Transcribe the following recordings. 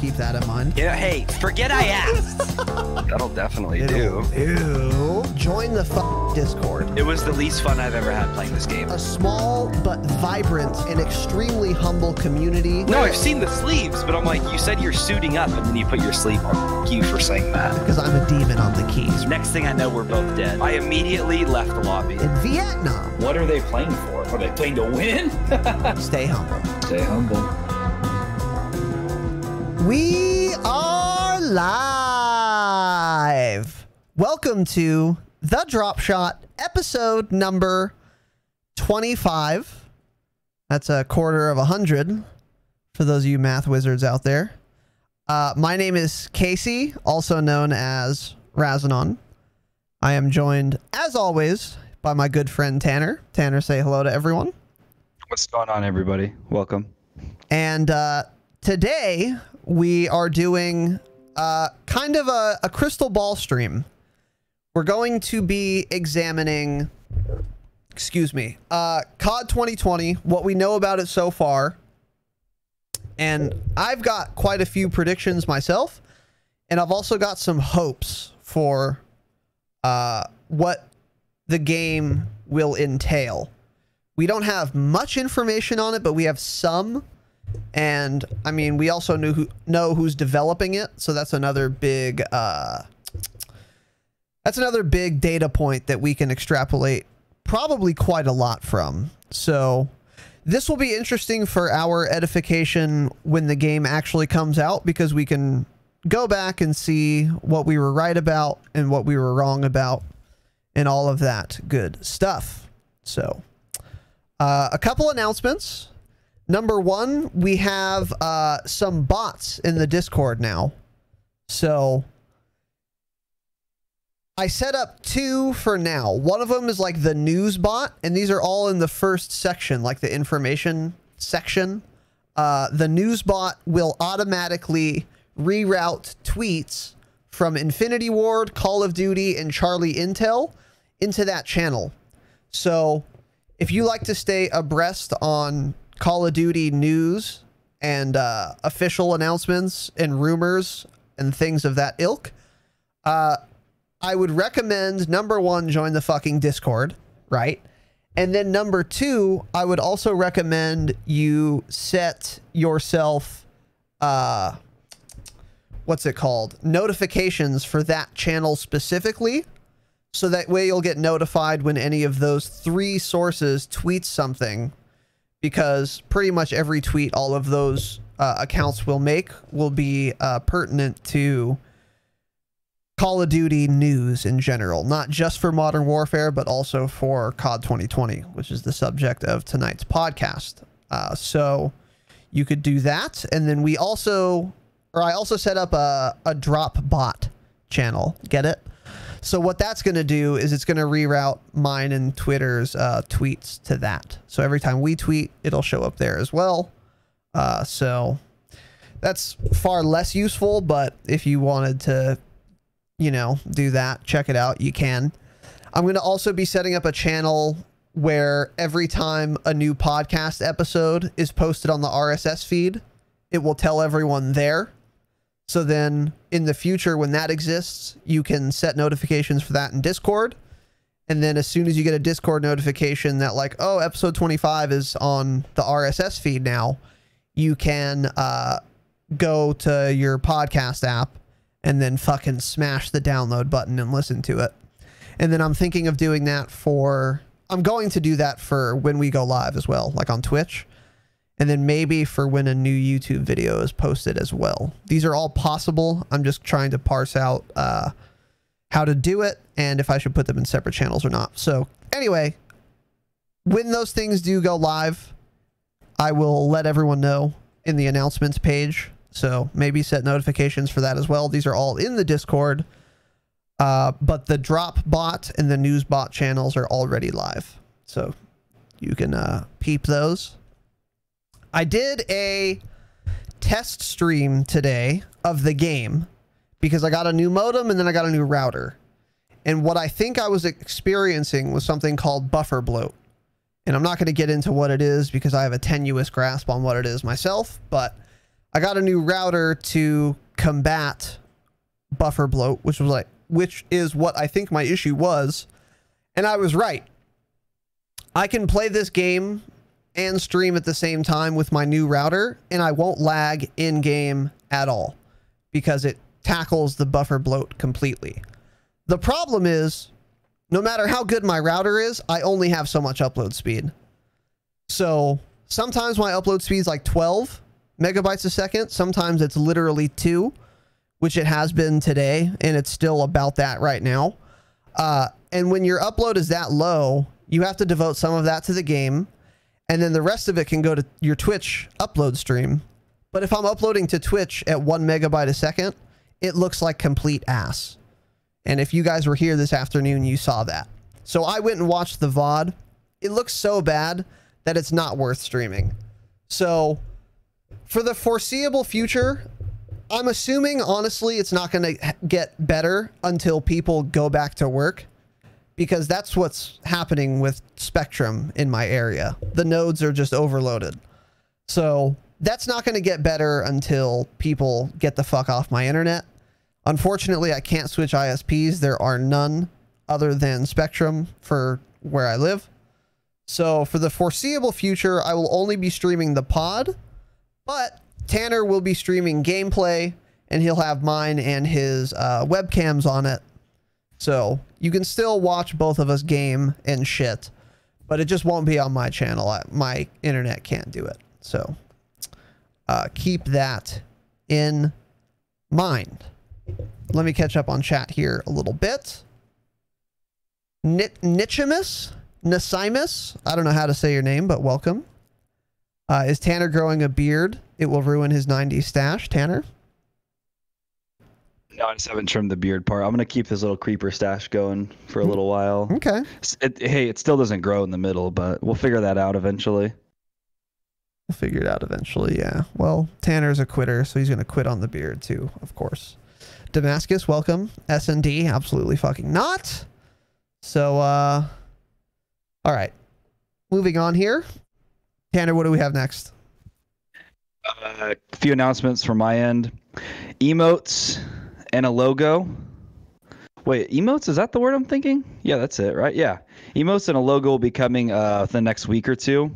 keep that in mind. Yeah, hey, forget I asked. That'll definitely It'll do. Join the Discord. It was the least fun I've ever had playing this game. A small but vibrant and extremely humble community. No, I've seen the sleeves, but I'm like, you said you're suiting up, and then you put your sleeve on. Thank you for saying that. Because I'm a demon on the keys. Next thing I know, we're both dead. I immediately left the lobby. In Vietnam. What are they playing for? Are they playing to win? Stay humble. Stay humble. We are live. Welcome to the Dropshot, episode number 25. That's a quarter of 100 for those of you math wizards out there. My name is Casey, also known as Razanon. I am joined, as always, by my good friend Tanner. Tanner, say hello to everyone. What's going on, everybody? Welcome. And today we are doing kind of a crystal ball stream. We're going to be examining, CoD 2020, what we know about it so far. And I've got quite a few predictions myself, and I've also got some hopes for what the game will entail. We don't have much information on it, but we have some. And I mean, we also know who's developing it, so that's another big data point that we can extrapolate probably quite a lot from. So this will be interesting for our edification when the game actually comes out, because we can go back and see what we were right about and what we were wrong about and all of that good stuff. So a couple announcements. Number one, we have some bots in the Discord now. So I set up two for now. One of them is like the news bot, and these are all in the first section, like the information section. The news bot will automatically reroute tweets from Infinity Ward, Call of Duty, and Charlie Intel into that channel. So if you like to stay abreast on Call of Duty news and official announcements and rumors and things of that ilk, I would recommend, number one, join the fucking Discord, right? And then number two, I would also recommend you set yourself, what's it called? Notifications for that channel specifically. So that way you'll get notified when any of those three sources tweets something, because pretty much every tweet all of those accounts will make will be pertinent to Call of Duty news in general, not just for Modern Warfare, but also for CoD 2020, which is the subject of tonight's podcast. So you could do that. And then I also set up a drop bot channel. Get it? So what that's going to do is it's going to reroute mine and Twitter's tweets to that. So every time we tweet, it'll show up there as well. So that's far less useful, but if you wanted to, you know, do that, check it out, you can. I'm going to also be setting up a channel where every time a new podcast episode is posted on the RSS feed, it will tell everyone there. So then in the future, when that exists, you can set notifications for that in Discord. And then as soon as you get a Discord notification that like, oh, episode 25 is on the RSS feed now, you can go to your podcast app and then fucking smash the download button and listen to it. And then I'm thinking of doing that I'm going to do that for when we go live as well, like on Twitch. And then maybe for when a new YouTube video is posted as well. These are all possible. I'm just trying to parse out how to do it and if I should put them in separate channels or not. So anyway, when those things do go live, I will let everyone know in the announcements page. So maybe set notifications for that as well. These are all in the Discord. But the drop bot and the news bot channels are already live. So you can peep those. I did a test stream today of the game because I got a new modem and then I got a new router. And what I think I was experiencing was something called buffer bloat. And I'm not going to get into what it is because I have a tenuous grasp on what it is myself, but I got a new router to combat buffer bloat, which is what I think my issue was. And I was right. I can play this game and stream at the same time with my new router, and I won't lag in game at all because it tackles the buffer bloat completely. The problem is, no matter how good my router is, I only have so much upload speed. So sometimes my upload speed is like 12 megabytes a second. Sometimes it's literally 2, which it has been today, and it's still about that right now. And when your upload is that low, you have to devote some of that to the game, and then the rest of it can go to your Twitch upload stream. But if I'm uploading to Twitch at 1 megabyte a second, it looks like complete ass. And if you guys were here this afternoon, you saw that. So I went and watched the VOD. It looks so bad that it's not worth streaming. So for the foreseeable future, I'm assuming, honestly, it's not going to get better until people go back to work, because that's what's happening with Spectrum in my area. The nodes are just overloaded. So that's not going to get better until people get the fuck off my internet. Unfortunately, I can't switch ISPs. There are none other than Spectrum for where I live. So for the foreseeable future, I will only be streaming the pod, but Tanner will be streaming gameplay, and he'll have mine and his webcams on it. So you can still watch both of us game and shit, but it just won't be on my channel. My internet can't do it. So keep that in mind. Let me catch up on chat here a little bit. Nichimus? Nasimus? I don't know how to say your name, but welcome. Is Tanner growing a beard? It will ruin his 90s stash. Tanner? No, I just haven't trimmed the beard part. I'm going to keep this little creeper stash going for a little while. Okay. Hey, it still doesn't grow in the middle, but we'll figure that out eventually. We'll figure it out eventually, yeah. Well, Tanner's a quitter, so he's going to quit on the beard too, of course. Damascus, welcome. S&D, absolutely fucking not. So, all right. Moving on here. Tanner, what do we have next? A few announcements from my end. Emotes and a logo. Wait, emotes? Is that the word I'm thinking? Yeah, that's it, right? Yeah. Emotes and a logo will be coming the next week or two.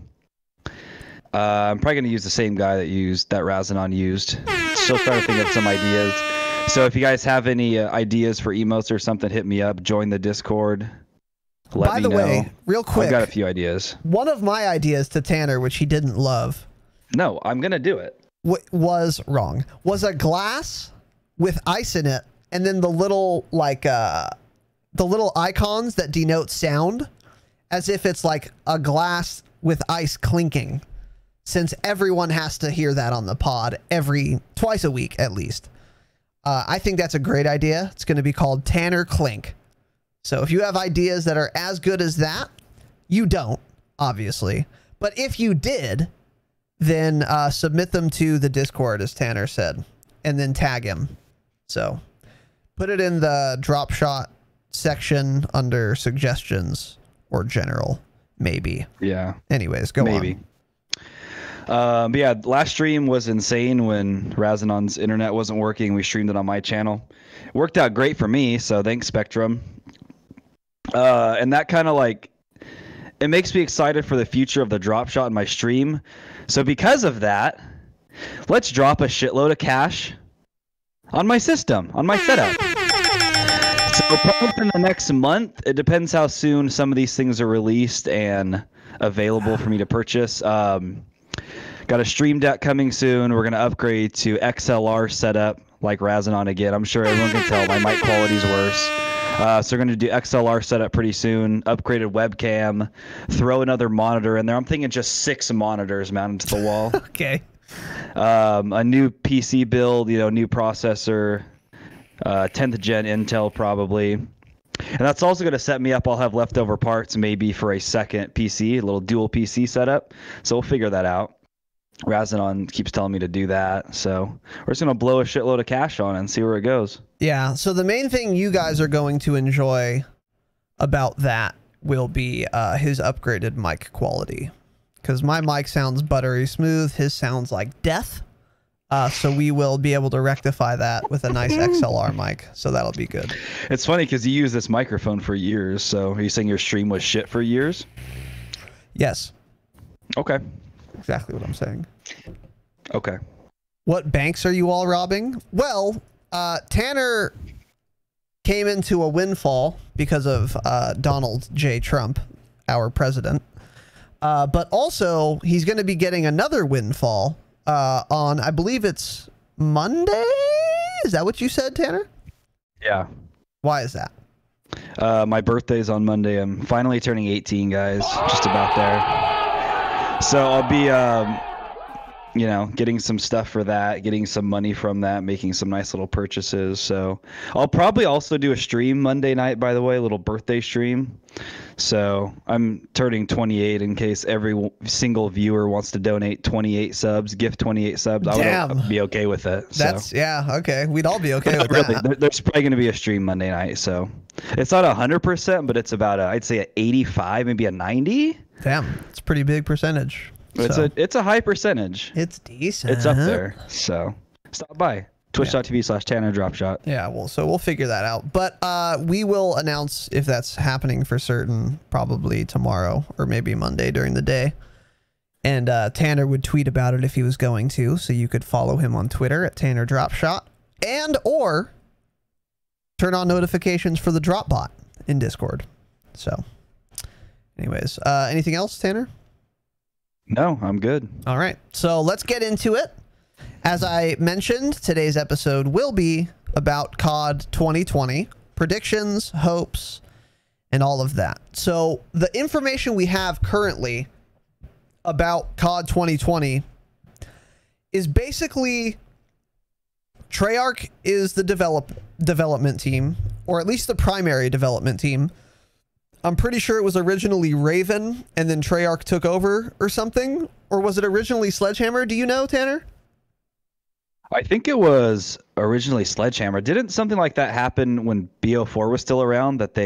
I'm probably going to use the same guy that Razanon used. Still trying to think of some ideas. So if you guys have any ideas for emotes or something, hit me up. Join the Discord. By the way, real quick, I've got a few ideas. One of my ideas to Tanner, which he didn't love. No, I'm going to do it. Was wrong. Was a glass with ice in it, and then the little icons that denote sound, as if it's like a glass with ice clinking, since everyone has to hear that on the pod twice a week at least. I think that's a great idea. It's going to be called Tanner Clink. So if you have ideas that are as good as that, you don't, obviously. But if you did, then submit them to the Discord, as Tanner said, and then tag him. So put it in the Dropshot section under suggestions or general, maybe. Yeah. Anyways, go on. But yeah, last stream was insane when Razanon's internet wasn't working. We streamed it on my channel. It worked out great for me, so thanks, Spectrum. And that kind of it makes me excited for the future of the Dropshot in my stream. So because of that, let's drop a shitload of cash on my system, on my setup. So probably in the next month, it depends how soon some of these things are released and available for me to purchase. Got a Stream Deck coming soon. We're going to upgrade to XLR setup like Razanon again. I'm sure everyone can tell my mic quality's worse. So we're going to do XLR setup pretty soon. Upgraded webcam. Throw another monitor in there. I'm thinking just 6 monitors mounted to the wall. Okay. A new PC build, new processor. 10th gen Intel probably. And that's also going to set me up. I'll have leftover parts maybe for a second PC, a little dual PC setup. So we'll figure that out. Razanon keeps telling me to do that, so we're just gonna blow a shitload of cash on it and see where it goes. Yeah, so the main thing you guys are going to enjoy about that will be his upgraded mic quality, because my mic sounds buttery smooth, his sounds like death. So we will be able to rectify that with a nice XLR mic. So that'll be good. It's funny because you use this microphone for years. So are you saying your stream was shit for years? Yes. Okay. Exactly what I'm saying. Okay. What banks are you all robbing? Well, Tanner came into a windfall because of Donald J. Trump, our president. But also, he's going to be getting another windfall on, I believe it's Monday? Is that what you said, Tanner? Yeah. Why is that? My birthday's on Monday. I'm finally turning 18, guys. Just about there. So I'll be, you know, getting some stuff for that, getting some money from that, making some nice little purchases. So I'll probably also do a stream Monday night, by the way, a little birthday stream. So I'm turning 28 in case every single viewer wants to donate 28 subs, gift 28 subs. I would be okay with it. That's, so. Yeah, okay. We'd all be okay with really, that. There's probably going to be a stream Monday night. So it's not 100%, but it's about, I'd say, 85, maybe a 90. Damn, it's a pretty big percentage. It's a high percentage. It's decent. It's up there. So stop by. Twitch.tv/Tanner Dropshot. Yeah, well, so we'll figure that out. But we will announce if that's happening for certain probably tomorrow or maybe Monday during the day. And Tanner would tweet about it if he was going to, so you could follow him on Twitter at Tanner Dropshot and or turn on notifications for the Dropbot in Discord. So anyways, anything else, Tanner? No, I'm good. All right, so let's get into it. As I mentioned, today's episode will be about COD 2020, predictions, hopes, and all of that. So the information we have currently about COD 2020 is basically Treyarch is the development team, or at least the primary development team. I'm pretty sure it was originally Raven and then Treyarch took over or something. Or was it originally Sledgehammer? Do you know, Tanner? I think it was originally Sledgehammer. Didn't something like that happen when BO4 was still around, that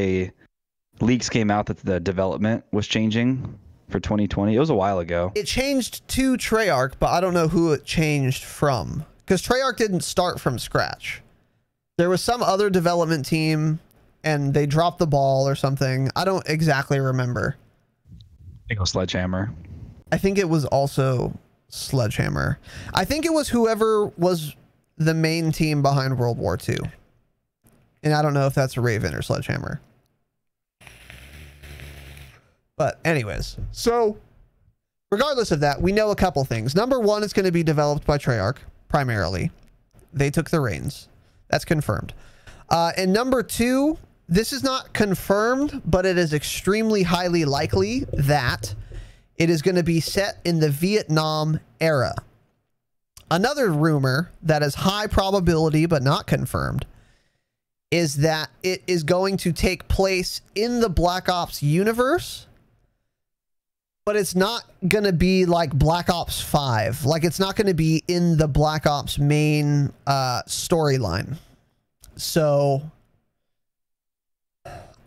leaks came out that the development was changing for 2020? It was a while ago. It changed to Treyarch, but I don't know who it changed from. Because Treyarch didn't start from scratch. There was some other development team and they dropped the ball or something. I don't exactly remember. I think it was Sledgehammer. I think it was also Sledgehammer. I think it was whoever was the main team behind World War II. And I don't know if that's Raven or Sledgehammer. But anyways, so regardless of that, we know a couple things. Number one, it's going to be developed by Treyarch, primarily. They took the reins. That's confirmed. And number two, this is not confirmed, but it is extremely highly likely that it is going to be set in the Vietnam era. Another rumor that is high probability but not confirmed is that it is going to take place in the Black Ops universe, but it's not going to be like Black Ops 5. Like, it's not going to be in the Black Ops main storyline. So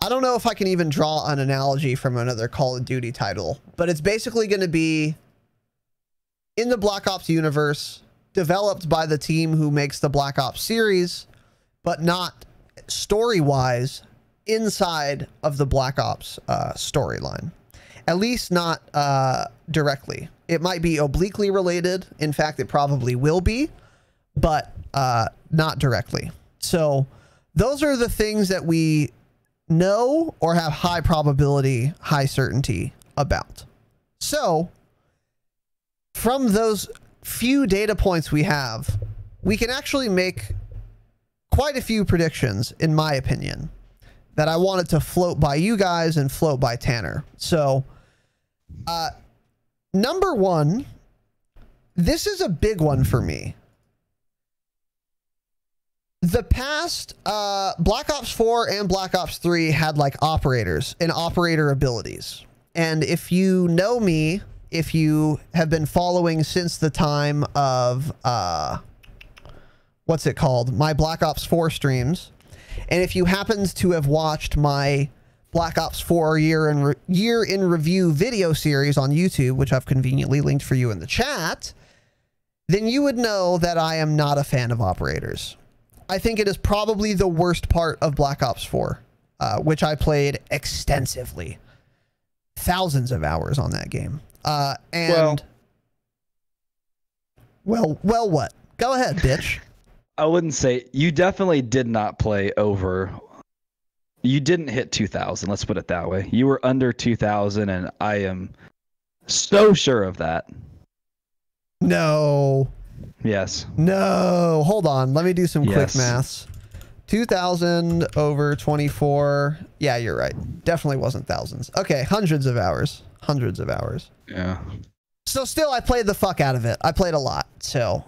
I don't know if I can even draw an analogy from another Call of Duty title, but it's basically going to be in the Black Ops universe, developed by the team who makes the Black Ops series, but not story-wise inside of the Black Ops storyline. At least not directly. It might be obliquely related. In fact, it probably will be, but not directly. So those are the things that we know or have high probability, high certainty about. So from those few data points we have, we can actually make quite a few predictions, in my opinion, that I wanted to float by you guys and float by Tanner. So number one, this is a big one for me. The past Black Ops 4 and Black Ops 3 had like operators and operator abilities. And if you know me, if you have been following since the time of what's it called? My Black Ops 4 streams. And if you happened to have watched my Black Ops 4 year in review video series on YouTube, which I've conveniently linked for you in the chat, then you would know that I am not a fan of operators. I think it is probably the worst part of Black Ops 4, which I played extensively. Thousands of hours on that game. And well, what? Go ahead, bitch. I wouldn't say you definitely did not play over. You didn't hit 2,000. Let's put it that way. You were under 2,000, and I am so sure of that. No. Yes. No. Hold on. Let me do some quick Yes. maths. 2,000 over 24. Yeah, you're right. Definitely wasn't thousands. Okay, hundreds of hours. Hundreds of hours. Yeah. So still, I played the fuck out of it. I played a lot. So,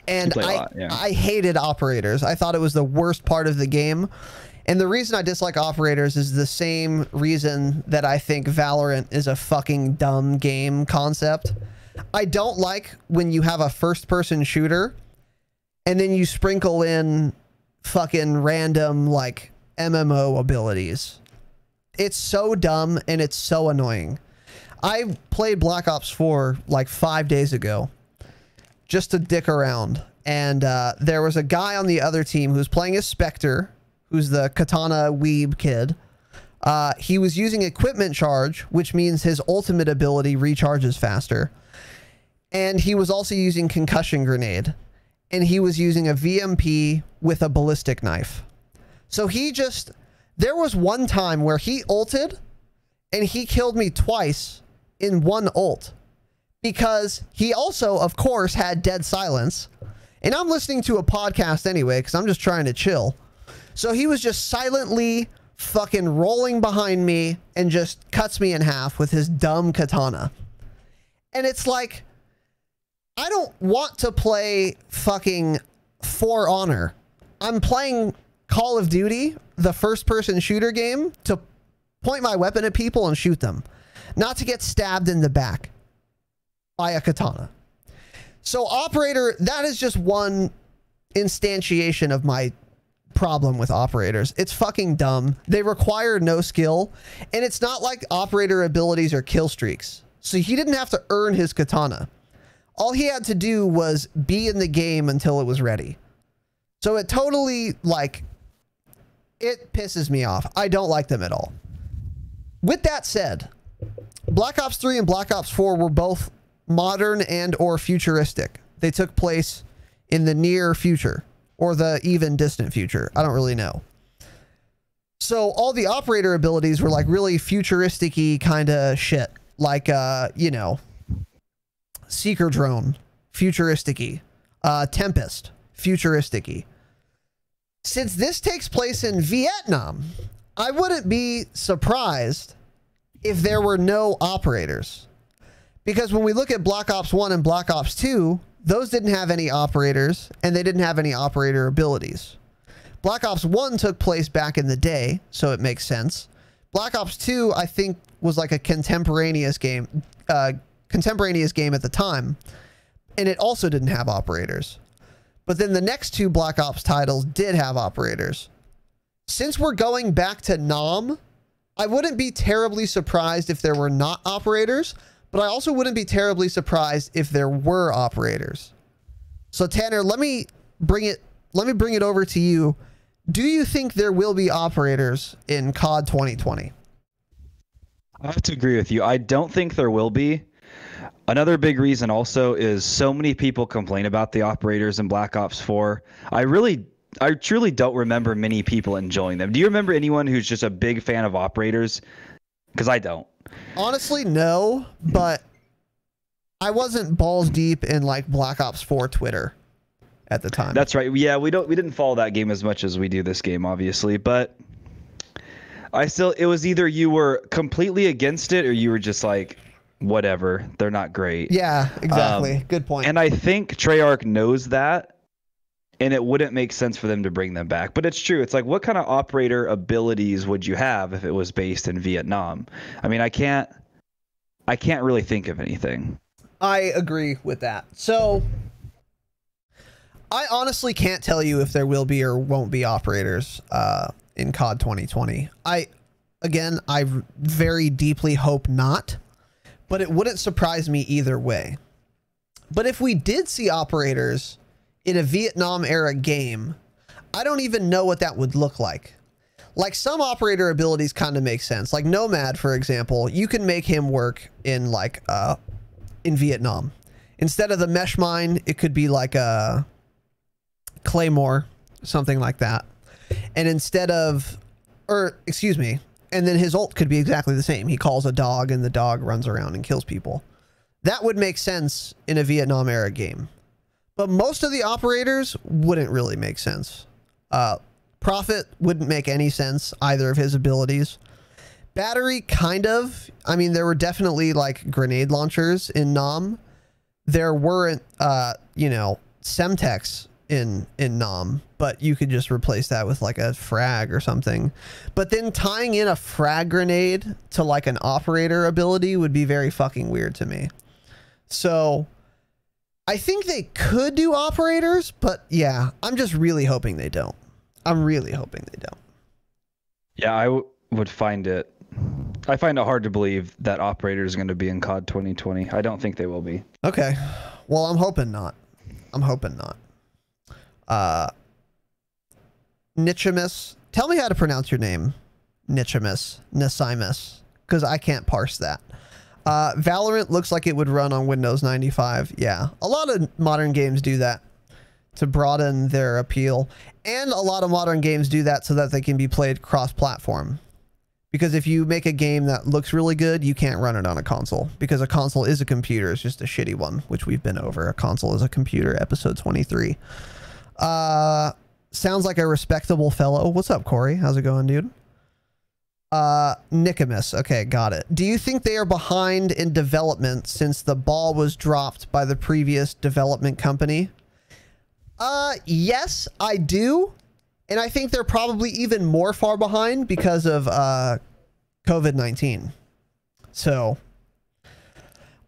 and I hated operators. I thought it was the worst part of the game. And the reason I dislike operators is the same reason that I think Valorant is a fucking dumb game concept. I don't like when you have a first-person shooter and then you sprinkle in fucking random, like, MMO abilities. It's so dumb and it's so annoying. I played Black Ops 4 like 5 days ago just to dick around. And there was a guy on the other team who's playing as Spectre, who's the katana weeb kid. He was using equipment charge, which means his ultimate ability recharges faster. And he was also using concussion grenade. And he was using a VMP with a ballistic knife. So there was one time where he ulted and he killed me twice in one ult. Because he also, of course, had dead silence. And I'm listening to a podcast anyway, because I'm just trying to chill. So he was just silently fucking rolling behind me and just cuts me in half with his dumb katana. And it's like, I don't want to play fucking For Honor. I'm playing Call of Duty, the first-person shooter game, to point my weapon at people and shoot them. Not to get stabbed in the back by a katana. So operator, that is just one instantiation of my problem with operators. It's fucking dumb. They require no skill, and it's not like operator abilities are kill streaks. So he didn't have to earn his katana. All he had to do was be in the game until it was ready. So it totally, like, it pisses me off. I don't like them at all. With that said, Black Ops 3 and Black Ops 4 were both modern and or futuristic. They took place in the near future or the even distant future. I don't really know. So all the operator abilities were like really futuristic-y kind of shit. Like, you know, Seeker Drone, futuristic-y. Tempest, futuristic-y. Since this takes place in Vietnam, I wouldn't be surprised if there were no operators. Because when we look at Black Ops 1 and Black Ops 2, those didn't have any operators, and they didn't have any operator abilities. Black Ops 1 took place back in the day, so it makes sense. Black Ops 2, I think, was like a contemporaneous game at the time, and it also didn't have operators. But then the next two Black Ops titles did have operators. Since we're going back to Nam, I wouldn't be terribly surprised if there were not operators, but I also wouldn't be terribly surprised if there were operators. So Tanner, let me bring it over to you. Do you think there will be operators in COD 2020? I have to agree with you. I don't think there will be. Another big reason also is so many people complain about the operators in Black Ops 4. I truly don't remember many people enjoying them. Do you remember anyone who's just a big fan of operators? Because I don't. Honestly, no, but I wasn't balls deep in like Black Ops 4 Twitter at the time. That's right. Yeah, we didn't follow that game as much as we do this game, obviously, but it was either you were completely against it or you were just like, whatever, they're not great. Yeah, exactly. Good point. And I think Treyarch knows that, and it wouldn't make sense for them to bring them back. But it's true. It's like, what kind of operator abilities would you have if it was based in Vietnam? I mean, I can't really think of anything. I agree with that. So I honestly can't tell you if there will be or won't be operators in COD 2020. I very deeply hope not, but it wouldn't surprise me either way. But if we did see operators in a Vietnam era game, I don't even know what that would look like. Like, some operator abilities kind of make sense. Like Nomad, for example, you can make him work in like in Vietnam. Instead of the mesh mine, it could be like a claymore, something like that. And instead of, or excuse me, and then his ult could be exactly the same. He calls a dog and the dog runs around and kills people. That would make sense in a Vietnam era game. But most of the operators wouldn't really make sense. Prophet wouldn't make any sense, either of his abilities. Battery, kind of. I mean, there were definitely like grenade launchers in Nam. There weren't, you know, Semtex in Nam, but you could just replace that with like a frag or something. But then tying in a frag grenade to like an operator ability would be very fucking weird to me. So I think they could do operators, but yeah, I'm just really hoping they don't. I'm really hoping they don't. Yeah, I would find it. I find it hard to believe that operator is going to be in COD 2020. I don't think they will be. Okay. Well, I'm hoping not. I'm hoping not. Nichimus. Tell me how to pronounce your name. Nichimus. Nesimus. Because I can't parse that. Valorant looks like it would run on Windows 95. Yeah. A lot of modern games do that to broaden their appeal. And a lot of modern games do that so that they can be played cross-platform. Because if you make a game that looks really good, you can't run it on a console. Because a console is a computer. It's just a shitty one, which we've been over. A console is a computer, episode 23. Sounds like a respectable fellow. What's up, Corey? How's it going, dude? Nicomus. Okay, got it. Do you think they are behind in development since the ball was dropped by the previous development company? Yes, I do. And I think they're probably even more far behind because of COVID-19. So,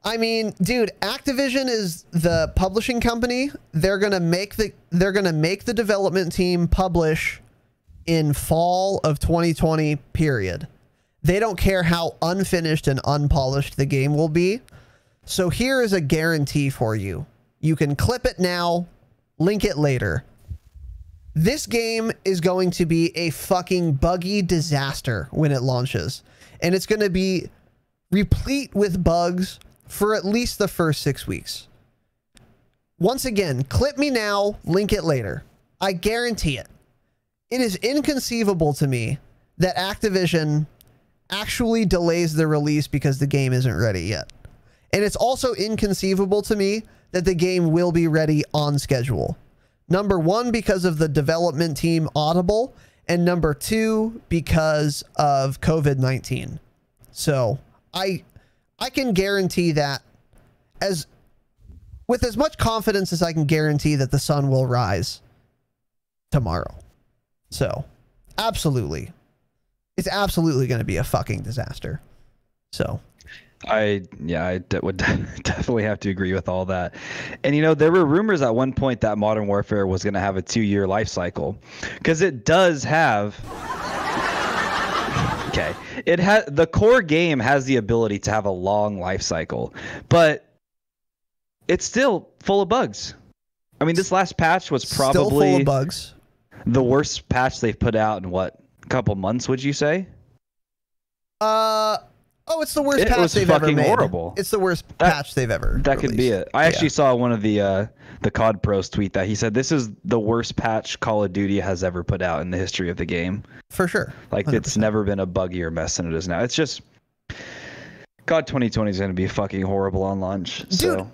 I mean, dude, Activision is the publishing company. They're gonna make the development team publish in fall of 2020, period. They don't care how unfinished and unpolished the game will be. So here is a guarantee for you. You can clip it now, link it later. This game is going to be a fucking buggy disaster when it launches. And it's going to be replete with bugs for at least the first 6 weeks. Once again, clip me now, link it later. I guarantee it. It is inconceivable to me that Activision actually delays the release because the game isn't ready yet. And it's also inconceivable to me that the game will be ready on schedule. Number one, because of the development team Audible, and number two, because of COVID-19. So I can guarantee that with as much confidence as I can guarantee that the sun will rise tomorrow. So absolutely. It's absolutely going to be a fucking disaster. So I would definitely have to agree with all that. And, you know, there were rumors at one point that Modern Warfare was going to have a 2-year life cycle, because it does have. Okay. The core game has the ability to have a long life cycle, but it's still full of bugs. I mean, this last patch was probably still full of bugs. The worst patch they've put out in what, a couple months, would you say? Oh, it's the worst patch they've ever made. Horrible. It's the worst patch they've ever That released. could be it. I actually saw one of the COD pros tweet that. He said this is the worst patch Call of Duty has ever put out in the history of the game. For sure. Like 100%. It's never been a buggier mess than it is now. It's just COD 2020 is going to be fucking horrible on launch. Dude, so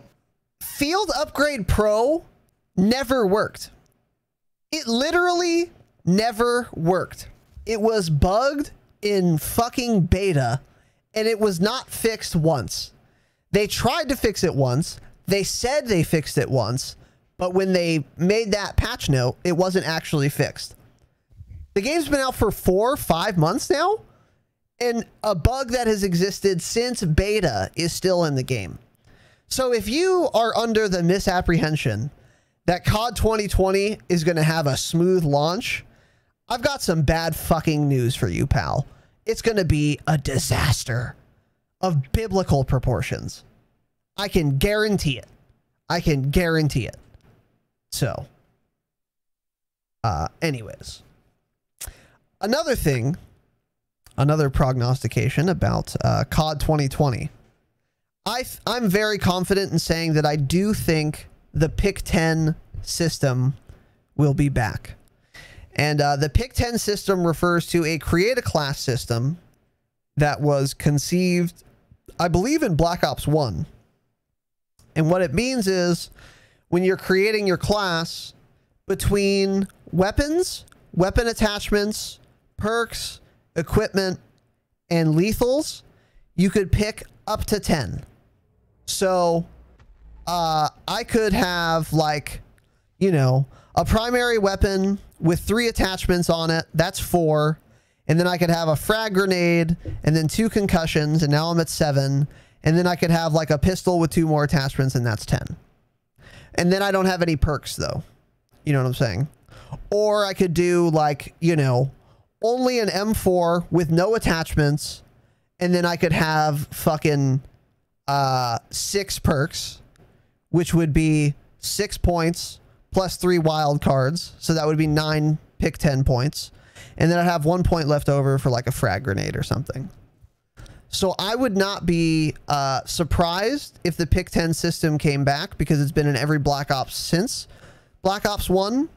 Field Upgrade Pro never worked. It literally never worked. It was bugged in fucking beta. And it was not fixed once. They tried to fix it once. They said they fixed it once. But when they made that patch note, it wasn't actually fixed. The game's been out for 4 or 5 months now. And a bug that has existed since beta is still in the game. So if you are under the misapprehension that COD 2020 is going to have a smooth launch, I've got some bad fucking news for you, pal. It's going to be a disaster of biblical proportions. I can guarantee it. I can guarantee it. So, anyways. Another thing, another prognostication about COD 2020. I'm very confident in saying that I do think the Pick 10 system will be back. And the Pick 10 system refers to a create a class system that was conceived, I believe, in Black Ops 1. And what it means is when you're creating your class, between weapons, weapon attachments, perks, equipment, and lethals, you could pick up to 10. So I could have, like, you know, a primary weapon with 3 attachments on it. That's 4. And then I could have a frag grenade and then 2 concussions, and now I'm at 7. And then I could have like a pistol with 2 more attachments, and that's 10. And then I don't have any perks though. You know what I'm saying? Or I could do, like, you know, only an M4 with no attachments, and then I could have fucking 6 perks, which would be 6 points plus 3 wild cards. So that would be 9 pick 10 points. And then I'd have 1 point left over for like a frag grenade or something. So I would not be surprised if the pick 10 system came back, because it's been in every Black Ops since Black Ops 1.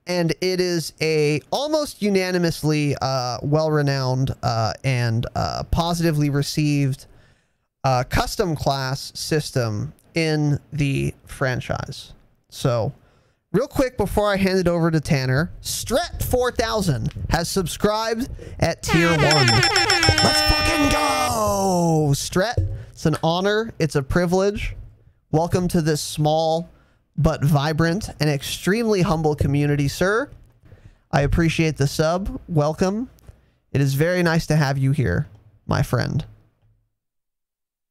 And it is a almost unanimously well-renowned and positively received custom class system in the franchise. So, real quick before I hand it over to Tanner, Stret4000 has subscribed at tier 1. Let's fucking go! Stret, it's an honor. It's a privilege. Welcome to this small but vibrant and extremely humble community, sir. I appreciate the sub. Welcome. It is very nice to have you here, my friend.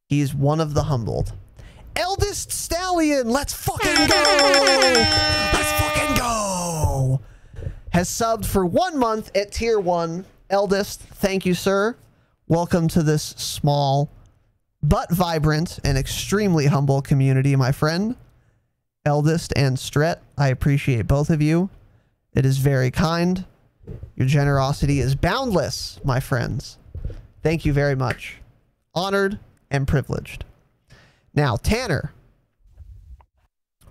He's one of the humbled. Eldest Stallion, let's fucking go! Let's fucking go! Has subbed for 1 month at tier 1. Eldest, thank you, sir. Welcome to this small but vibrant and extremely humble community, my friend. Eldest and Stret, I appreciate both of you. It is very kind. Your generosity is boundless, my friends. Thank you very much. Honored and privileged. Now, Tanner,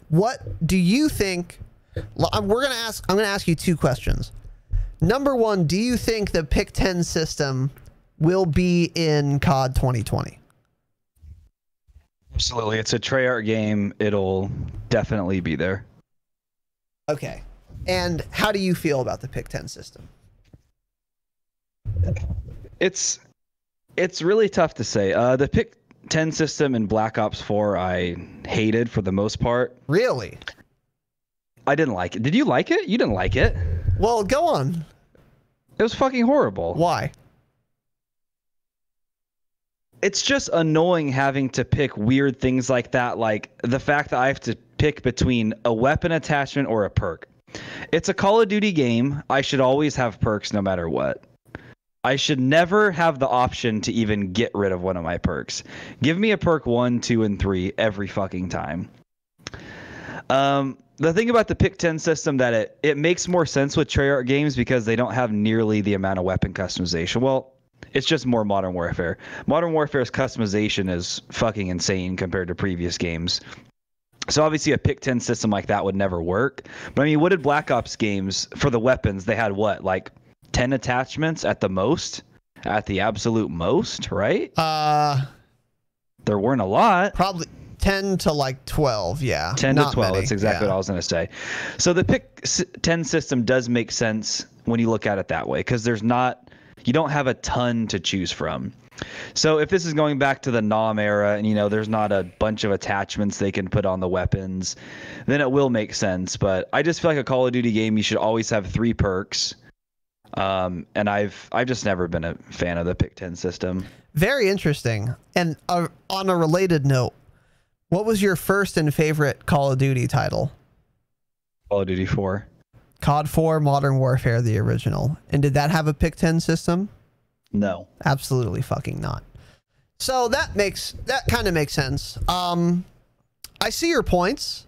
what do you think? I'm going to ask you 2 questions. Number 1, do you think the pick 10 system will be in COD 2020? Absolutely. It's a Treyarch game. It'll definitely be there. Okay. And how do you feel about the pick 10 system? It's really tough to say. The pick 10 system in Black Ops 4 I hated for the most part. Really? I didn't like it. Did you like it? You didn't like it. Well, go on. It was fucking horrible. Why? It's just annoying having to pick weird things like that, like the fact that I have to pick between a weapon attachment or a perk. It's a Call of Duty game. I should always have perks no matter what. I should never have the option to even get rid of one of my perks. Give me a perk 1, 2, and 3 every fucking time. The thing about the pick 10 system that it makes more sense with Treyarch games because they don't have nearly the amount of weapon customization. Well, it's just more Modern Warfare. Modern Warfare's customization is fucking insane compared to previous games. So obviously a pick 10 system like that would never work. But I mean, what did Black Ops games for the weapons? They had what, like 10 attachments at the most? At the absolute most, right? There weren't a lot. Probably 10 to like 12, yeah. 10 Not to 12, many. that's exactly what I was going to say. So the pick 10 system does make sense when you look at it that way, because you don't have a ton to choose from. So if this is going back to the NOM era and, you know, there's not a bunch of attachments they can put on the weapons, then it will make sense. But I just feel like a Call of Duty game, you should always have 3 perks. And I've just never been a fan of the pick 10 system. Very interesting. And on a related note, what was your first and favorite Call of Duty title? Call of Duty 4. COD 4 Modern Warfare, the original. And did that have a pick 10 system? No. Absolutely fucking not. So that kind of makes sense. I I see your points.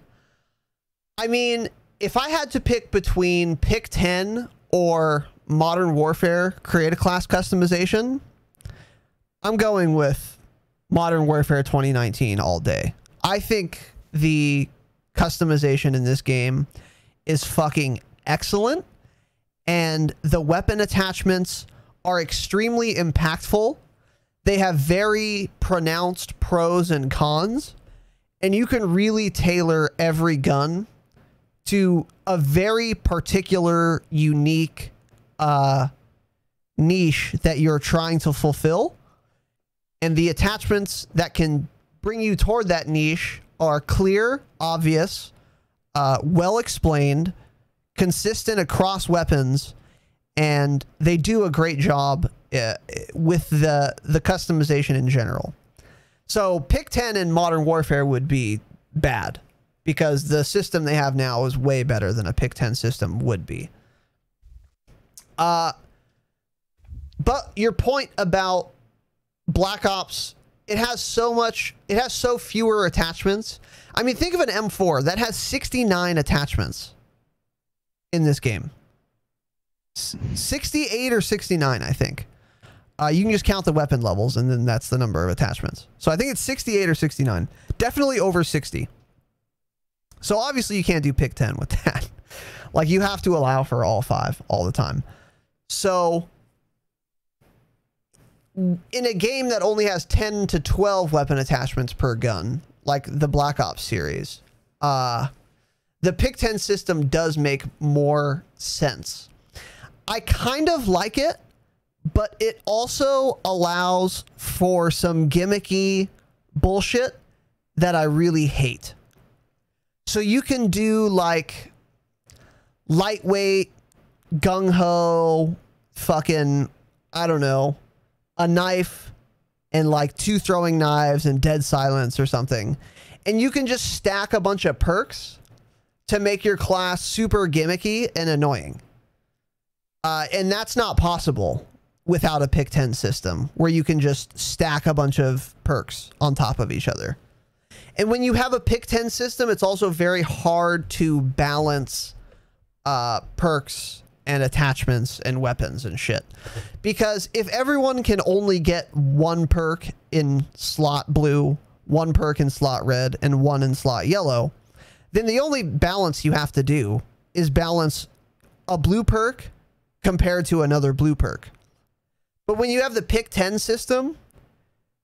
I mean, if I had to pick between Pick 10 or Modern Warfare create a class customization, I'm going with Modern Warfare 2019 all day. I think the customization in this game is fucking excellent, and the weapon attachments are extremely impactful. They have very pronounced pros and cons, and you can really tailor every gun to a very particular, unique niche that you're trying to fulfill. And the attachments that can bring you toward that niche are clear, obvious, well explained, consistent across weapons, and they do a great job with the customization in general. So Pick 10 in Modern Warfare would be bad because the system they have now is way better than a Pick 10 system would be. But your point about Black Ops, it has so fewer attachments. I mean, think of an M4 that has 69 attachments in this game. 68 or 69, I think. You can just count the weapon levels, and then that's the number of attachments. So I think it's 68 or 69. Definitely over 60. So obviously you can't do Pick 10 with that. Like, you have to allow for all 5 all the time. So in a game that only has 10 to 12 weapon attachments per gun, like the Black Ops series, the Pick 10 system does make more sense. I kind of like it, but it also allows for some gimmicky bullshit that I really hate. So you can do like lightweight, gung-ho, fucking, I don't know, a knife and like 2 throwing knives and dead silence or something. And you can just stack a bunch of perks to make your class super gimmicky and annoying. And that's not possible without a Pick 10 system where you can just stack a bunch of perks on top of each other. And when you have a Pick 10 system, it's also very hard to balance perks and attachments and weapons and shit. Because if everyone can only get 1 perk in slot blue, 1 perk in slot red, and 1 in slot yellow, then the only balance you have to do is balance a blue perk compared to another blue perk. But when you have the Pick 10 system,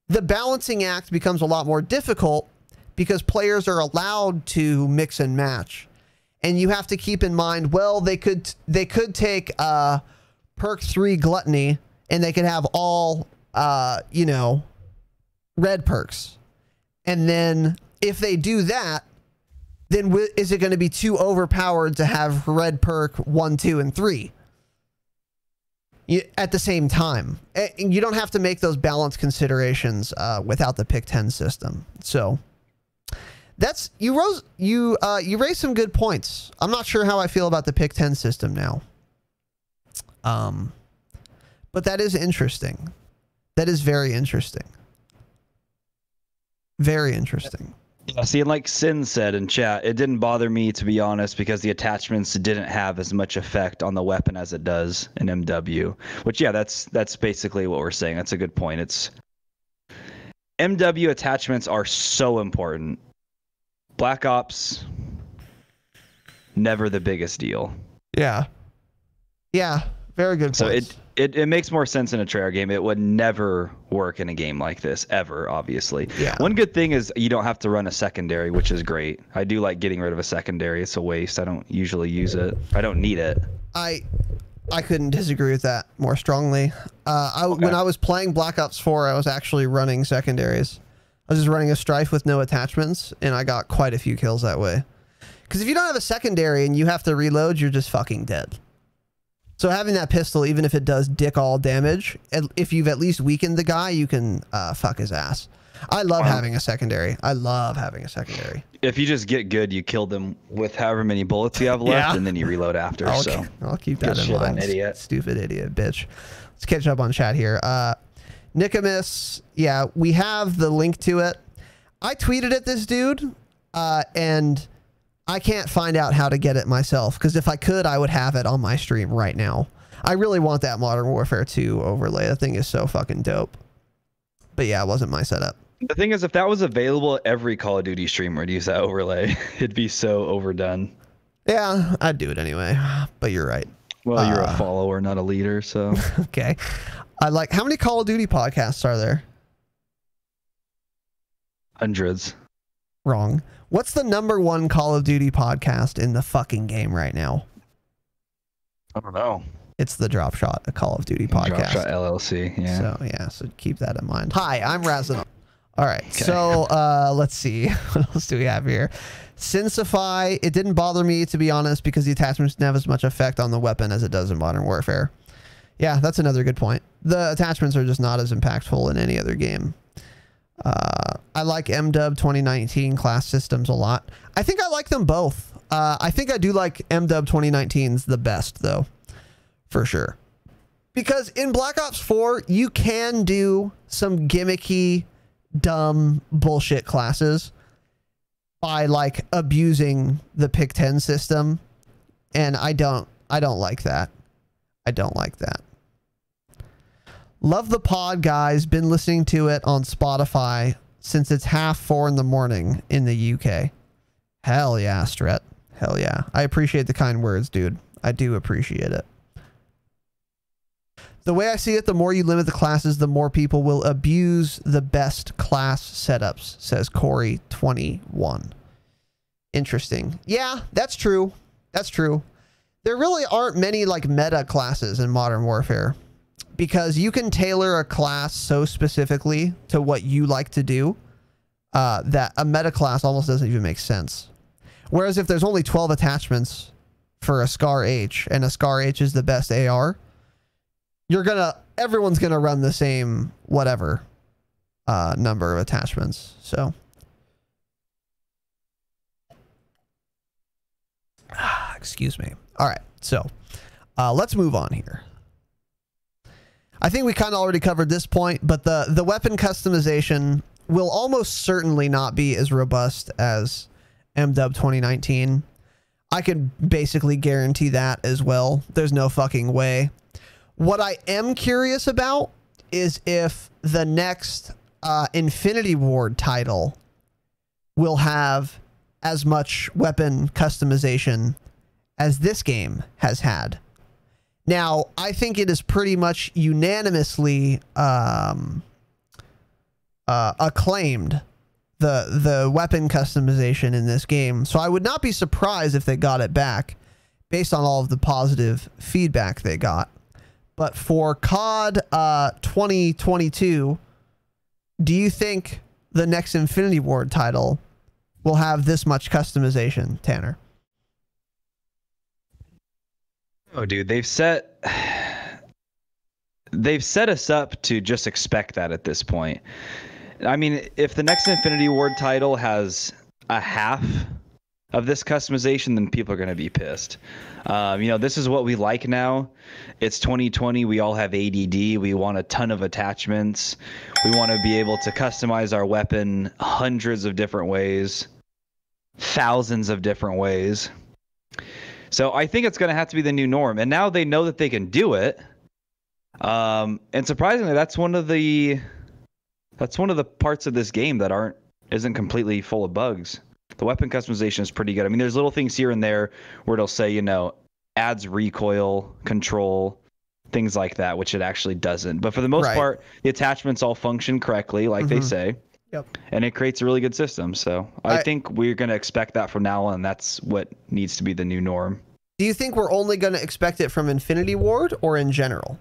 the balancing act becomes a lot more difficult because players are allowed to mix and match. And you have to keep in mind, well, they could take perk 3 gluttony and they could have all, you know, red perks. And then if they do that, then is it going to be too overpowered to have red perk 1, 2, and 3? At the same time, you don't have to make those balance considerations without the Pick 10 system. So that's you raised some good points. I'm not sure how I feel about the Pick 10 system now. But that is interesting. That is very interesting. Very interesting. Yeah, see, and like Sin said in chat, it didn't bother me, to be honest, because the attachments didn't have as much effect on the weapon as it does in MW. Which, yeah, that's basically what we're saying. That's a good point. It's MW attachments are so important. Black Ops, never the biggest deal. Yeah. Yeah, very good points. So it makes more sense in a Treyarch game. It would never work in a game like this, ever, obviously. Yeah. One good thing is you don't have to run a secondary, which is great. I do like getting rid of a secondary. It's a waste. I don't usually use it. I don't need it. I couldn't disagree with that more strongly. When I was playing Black Ops 4, I was actually running secondaries. I was just running a Strife with no attachments, and I got quite a few kills that way. Because if you don't have a secondary and you have to reload, you're just fucking dead. So having that pistol, even if it does dick all damage, if you've at least weakened the guy, you can fuck his ass. I love having a secondary. I love having a secondary. If you just get good, you kill them with however many bullets you have left, and then you reload after. Okay. I'll keep that in mind. Idiot. Stupid idiot, bitch. Let's catch up on chat here. Nicomus, yeah, we have the link to it. I tweeted at this dude And I can't find out how to get it myself, because if I could, I would have it on my stream right now. I really want that Modern Warfare 2 overlay. That thing is so fucking dope. But yeah, it wasn't my setup. The thing is, if that was available, every Call of Duty streamer would use that overlay. It'd be so overdone. Yeah, I'd do it anyway. But you're right. Well, you're a follower, not a leader, so. Okay. How many Call of Duty podcasts are there? Hundreds. Wrong. What's the #1 Call of Duty podcast in the fucking game right now? I don't know. It's the Dropshot, a Call of Duty podcast. Dropshot LLC, yeah. So keep that in mind. Hi, I'm Razan. All right, okay. So let's see. What else do we have here? Sensify. It didn't bother me, to be honest, because the attachments didn't have as much effect on the weapon as it does in Modern Warfare. Yeah, that's another good point. The attachments are just not as impactful in any other game. I like MW 2019 class systems a lot. I think I like them both. I think I do like MW 2019's the best, though, for sure. Because in Black Ops 4, you can do some gimmicky, dumb bullshit classes by like abusing the pick 10 system, and I don't like that. I don't like that. Love the pod, guys. Been listening to it on Spotify since it's 4:30 in the morning in the UK. Hell yeah, Stret. Hell yeah. I appreciate the kind words, dude. I do appreciate it. The way I see it, the more you limit the classes, the more people will abuse the best class setups, says Corey21. Interesting. Yeah, that's true. That's true. There really aren't many like meta classes in Modern Warfare, because you can tailor a class so specifically to what you like to do that a meta class almost doesn't even make sense. Whereas if there's only 12 attachments for a Scar H, and a Scar H is the best AR, everyone's gonna run the same whatever number of attachments. So excuse me. All right, so let's move on here. I think we kind of already covered this point, but the weapon customization will almost certainly not be as robust as MW 2019. I could basically guarantee that as well. There's no fucking way. What I am curious about is if the next Infinity Ward title will have as much weapon customization as this game has had. Now, I think it is pretty much unanimously acclaimed, the weapon customization in this game. So I would not be surprised if they got it back based on all of the positive feedback they got. But for COD 2022, do you think the next Infinity Ward title will have this much customization, Tanner? Oh, dude, they've set us up to just expect that at this point. I mean, if the next Infinity Ward title has a half of this customization, then people are going to be pissed. You know, this is what we like now. It's 2020. We all have ADD. We want a ton of attachments. We want to be able to customize our weapon hundreds of different ways, thousands of different ways. So I think it's going to have to be the new norm. And now they know that they can do it. And surprisingly, that's one of the parts of this game that isn't completely full of bugs. The weapon customization is pretty good. I mean, there's little things here and there where it'll say, you know, adds recoil control, things like that, which it actually doesn't. But for the most part, the attachments all function correctly, like they say. Yep. And it creates a really good system. So I think we're going to expect that from now on. That's what needs to be the new norm. Do you think we're only going to expect it from Infinity Ward or in general?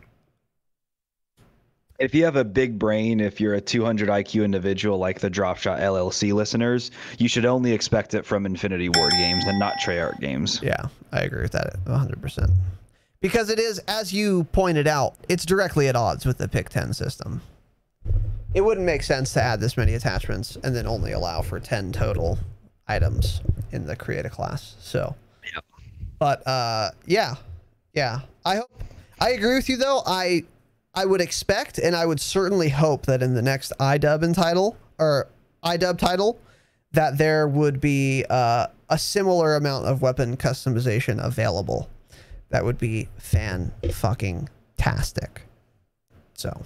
If you have a big brain, if you're a 200 IQ individual like the Dropshot LLC listeners, you should only expect it from Infinity Ward games and not Treyarch games. Yeah, I agree with that 100%. Because it is, as you pointed out, it's directly at odds with the Pick 10 system. It wouldn't make sense to add this many attachments and then only allow for 10 total items in the create a class. So, yep. But yeah. I agree with you though. I would expect, and I would certainly hope that in the next IDub title, that there would be a similar amount of weapon customization available. That would be fan-fucking-tastic. So,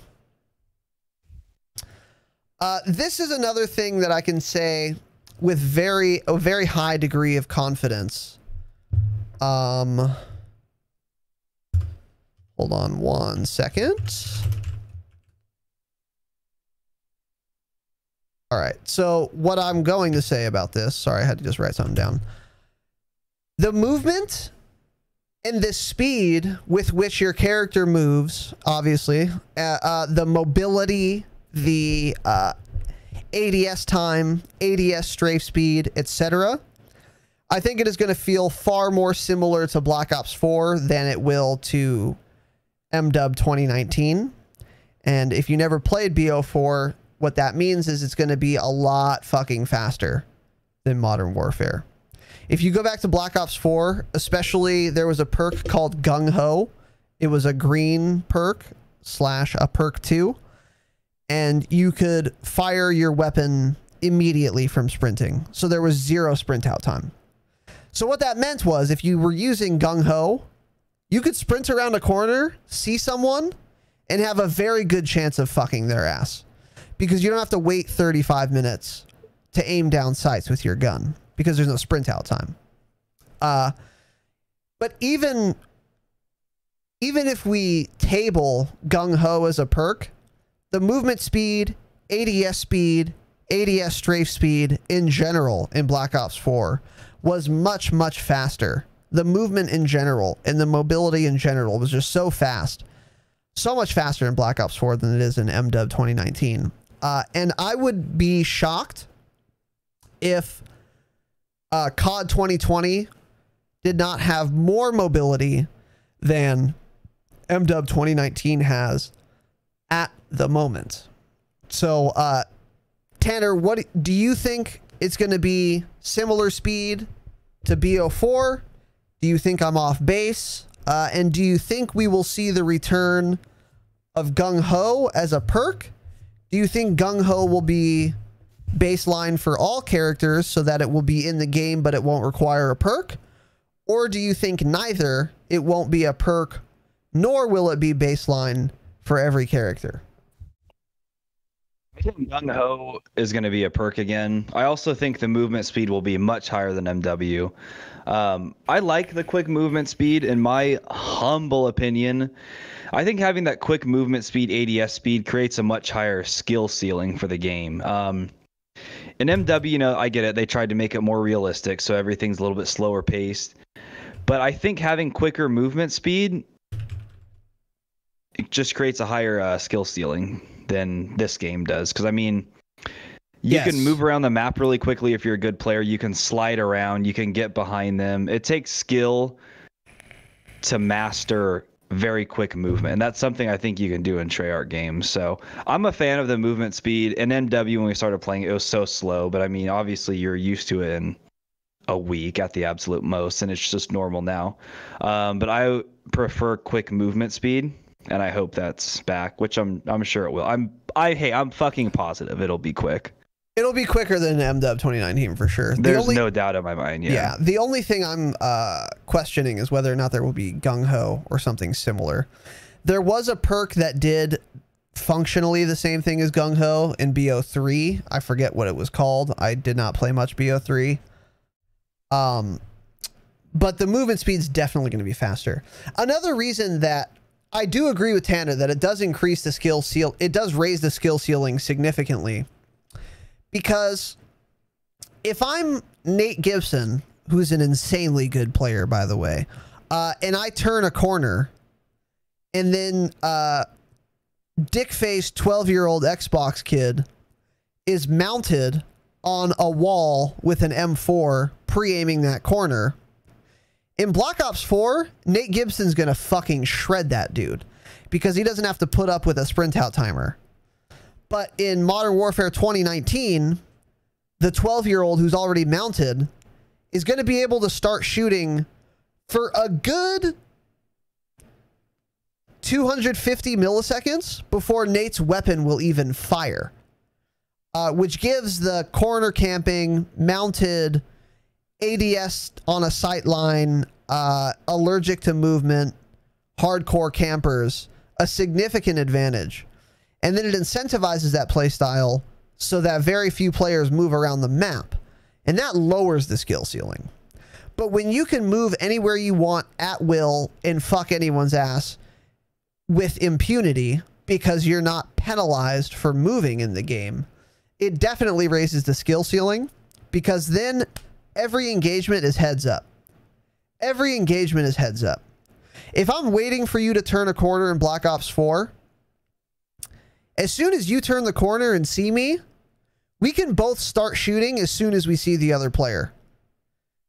this is another thing that I can say with a very high degree of confidence. Hold on one second. All right. So what I'm going to say about this, sorry, I had to just write something down. The movement and the speed with which your character moves, obviously, the mobility, the ADS time, ADS strafe speed, etc. I think it is going to feel far more similar to Black Ops 4 than it will to MW 2019. And if you never played BO4, what that means is it's going to be a lot fucking faster than Modern Warfare. If you go back to Black Ops 4, especially, there was a perk called Gung Ho. It was a green perk / a perk 2. And you could fire your weapon immediately from sprinting. So there was 0 sprint out time. So what that meant was if you were using Gung Ho, you could sprint around a corner, see someone, and have a very good chance of fucking their ass. Because you don't have to wait 35 minutes to aim down sights with your gun. Because there's no sprint out time. But even if we table Gung Ho as a perk, the movement speed, ADS speed, ADS strafe speed in general in Black Ops 4 was much, much faster. The movement in general and the mobility in general was just so fast. So much faster in Black Ops 4 than it is in MW 2019. And I would be shocked if CoD 2020 did not have more mobility than MW 2019 has at the moment. So, Tanner, what do you think it's going to be? Similar speed to BO4? Do you think I'm off base? And do you think we will see the return of Gung Ho as a perk? Do you think Gung Ho will be baseline for all characters so that it will be in the game but it won't require a perk? Or do you think neither, it won't be a perk, nor will it be baseline for every character? I think Gung Ho is going to be a perk again. I also think the movement speed will be much higher than MW. I like the quick movement speed. In my humble opinion, I think having that quick movement speed, ADS speed, creates a much higher skill ceiling for the game. In MW, you know, I get it. They tried to make it more realistic, so everything's a little bit slower paced. But I think having quicker movement speed, it just creates a higher skill ceiling than this game does. Because, I mean, you can move around the map really quickly if you're a good player. You can slide around. You can get behind them. It takes skill to master very quick movement. And that's something I think you can do in Treyarch games. So I'm a fan of the movement speed. In MW, when we started playing, it was so slow. But, I mean, obviously, you're used to it in a week at the absolute most. And it's just normal now. But I prefer quick movement speed. And I hope that's back, which I'm sure it will. I'm fucking positive it'll be quick. It'll be quicker than MW 2019 for sure. There's no doubt in my mind. Yeah. The only thing I'm questioning is whether or not there will be Gung Ho or something similar. There was a perk that did functionally the same thing as Gung Ho in BO3. I forget what it was called. I did not play much BO3. But the movement speed's definitely going to be faster. Another reason that I do agree with Tanner that it does increase the skill ceiling. It does raise the skill ceiling significantly. Because if I'm Nate Gibson, who's an insanely good player, by the way, and I turn a corner, and then dick-faced 12-year-old Xbox kid is mounted on a wall with an M4 pre-aiming that corner, in Black Ops 4, Nate Gibson's going to fucking shred that dude because he doesn't have to put up with a sprint out timer. But in Modern Warfare 2019, the 12-year-old who's already mounted is going to be able to start shooting for a good 250 milliseconds before Nate's weapon will even fire. which gives the corner camping, mounted, ADS on a sight line, allergic to movement, hardcore campers a significant advantage. And then it incentivizes that playstyle so that very few players move around the map. And that lowers the skill ceiling. But when you can move anywhere you want at will and fuck anyone's ass with impunity because you're not penalized for moving in the game, it definitely raises the skill ceiling, because then every engagement is heads up. Every engagement is heads up. If I'm waiting for you to turn a corner in Black Ops 4, as soon as you turn the corner and see me, we can both start shooting as soon as we see the other player.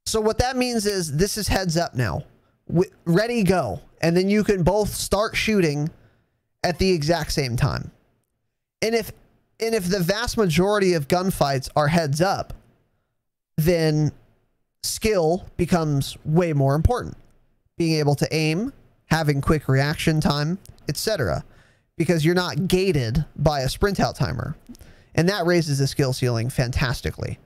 So what that means is this is heads up now. Ready, go. And then you can both start shooting at the exact same time. And if the vast majority of gunfights are heads up, then skill becomes way more important. Being able to aim, having quick reaction time, etc. Because you're not gated by a sprint out timer. And that raises the skill ceiling fantastically.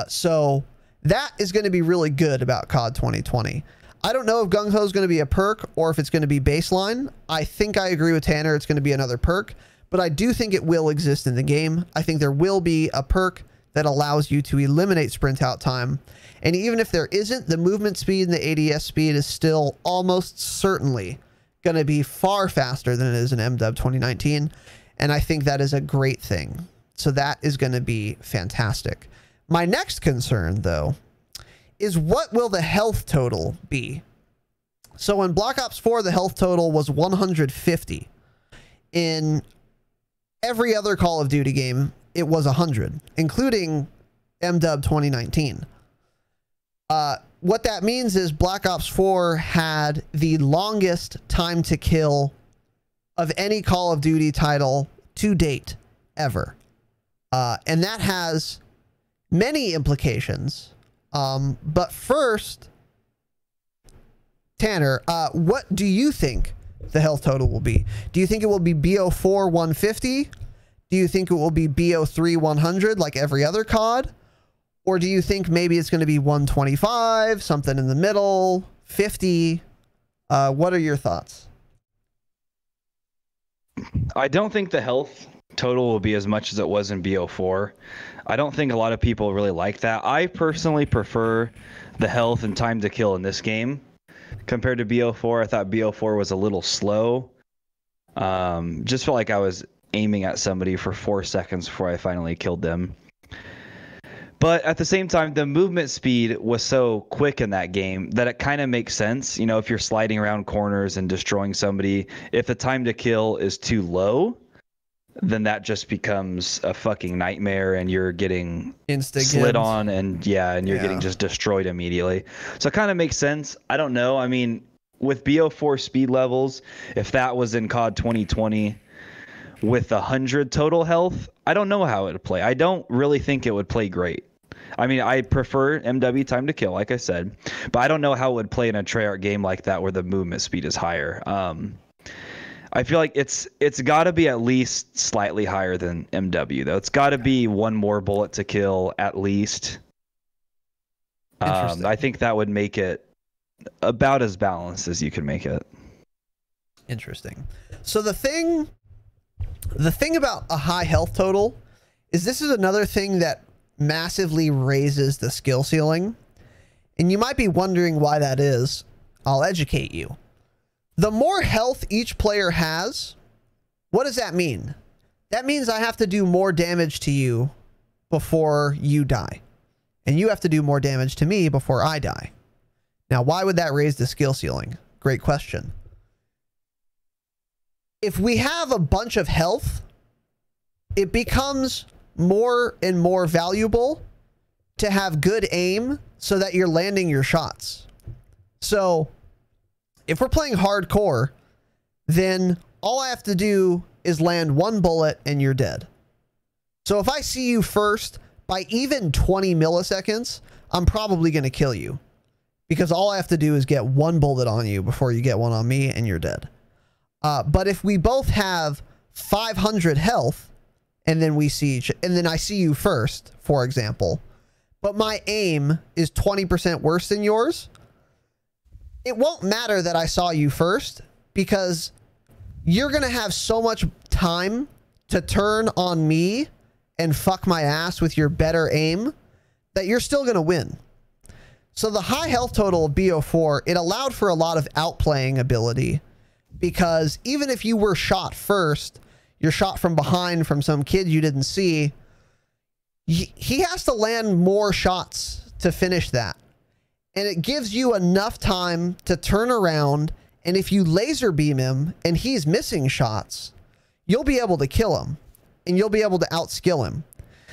So that is going to be really good about COD 2020. I don't know if Gung Ho is going to be a perk or if it's going to be baseline. I think I agree with Tanner. It's going to be another perk, but I do think it will exist in the game. I think there will be a perk that allows you to eliminate sprint out time. And even if there isn't, the movement speed and the ADS speed is still almost certainly going to be far faster than it is in MW 2019. And I think that is a great thing. So that is going to be fantastic. My next concern, though, is what will the health total be? So in Black Ops 4, the health total was 150. In every other Call of Duty game, it was 100, including MW 2019. What that means is Black Ops 4 had the longest time to kill of any Call of Duty title to date ever. And that has many implications. But first, Tanner, what do you think the health total will be? Do you think it will be BO4 150? Do you think it will be BO3 100 like every other COD? Or do you think maybe it's going to be 125, something in the middle, 50? What are your thoughts? I don't think the health total will be as much as it was in BO4. I don't think a lot of people really like that. I personally prefer the health and time to kill in this game compared to BO4. I thought BO4 was a little slow. Just felt like I was aiming at somebody for 4 seconds before I finally killed them. But at the same time, the movement speed was so quick in that game that it kind of makes sense. You know, if you're sliding around corners and destroying somebody, if the time to kill is too low, then that just becomes a fucking nightmare and you're getting slid on and you're getting just destroyed immediately. So it kind of makes sense. I don't know. I mean, with BO4 speed levels, if that was in COD 2020 with 100 total health, I don't know how it would play. I don't really think it would play great. I mean, I prefer MW time to kill, like I said, but I don't know how it would play in a Treyarch game like that where the movement speed is higher. I feel like it's got to be at least slightly higher than MW, though. It's got to be one more bullet to kill at least. I think that would make it about as balanced as you can make it. Interesting. So the thing about a high health total is this is another thing that massively raises the skill ceiling. And you might be wondering why that is. I'll educate you. The more health each player has, what does that mean? That means I have to do more damage to you before you die. And you have to do more damage to me before I die. Now, why would that raise the skill ceiling? Great question. If we have a bunch of health, it becomes more and more valuable to have good aim so that you're landing your shots. So if we're playing hardcore, then all I have to do is land one bullet and you're dead. So if I see you first by even 20 milliseconds, I'm probably going to kill you because all I have to do is get one bullet on you before you get one on me and you're dead. But if we both have 500 health and then we see and then I see you first, for example, but my aim is 20% worse than yours, it won't matter that I saw you first, because you're going to have so much time to turn on me and fuck my ass with your better aim that you're still going to win. So the high health total of BO4, it allowed for a lot of outplaying ability, because even if you were shot first, you're shot from behind from some kid you didn't see, he has to land more shots to finish that. And it gives you enough time to turn around, and if you laser beam him and he's missing shots, you'll be able to kill him and you'll be able to outskill him.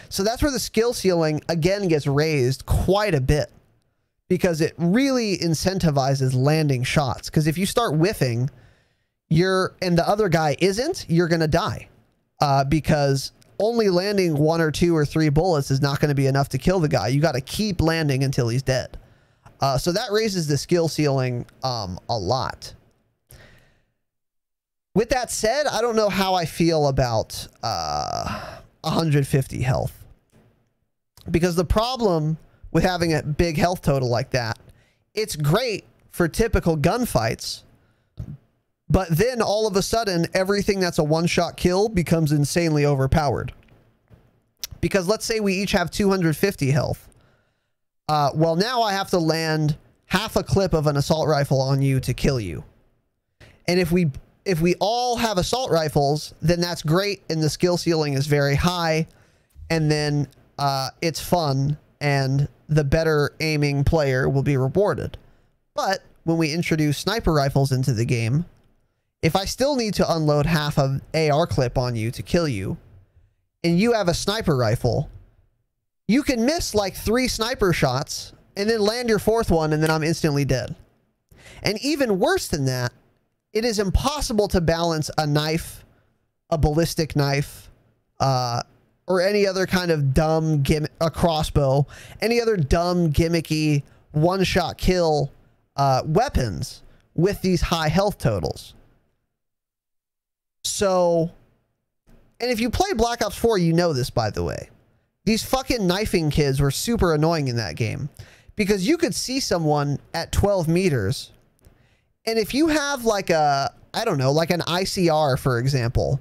So that's where the skill ceiling again gets raised quite a bit, because it really incentivizes landing shots. Because if you start whiffing, and the other guy isn't, you're going to die. Because only landing 1 or 2 or 3 bullets is not going to be enough to kill the guy. You got to keep landing until he's dead. So that raises the skill ceiling a lot. With that said, I don't know how I feel about 150 health. Because the problem with having a big health total like that, it's great for typical gunfights, but then all of a sudden, everything that's a one-shot kill becomes insanely overpowered. Because let's say we each have 250 health. Well, now I have to land half a clip of an assault rifle on you to kill you. And if we all have assault rifles, then that's great, and the skill ceiling is very high, and then it's fun, and the better aiming player will be rewarded. But when we introduce sniper rifles into the game, if I still need to unload half of AR clip on you to kill you, and you have a sniper rifle, you can miss like 3 sniper shots and then land your 4th one, and then I'm instantly dead. And even worse than that, it is impossible to balance a knife, a ballistic knife, or any other kind of dumb gimmick, a crossbow, any other dumb gimmicky one-shot kill weapons with these high health totals. So, and if you play Black Ops 4, you know this, by the way. These fucking knifing kids were super annoying in that game, because you could see someone at 12 meters, and if you have like a, I don't know, like an ICR, for example,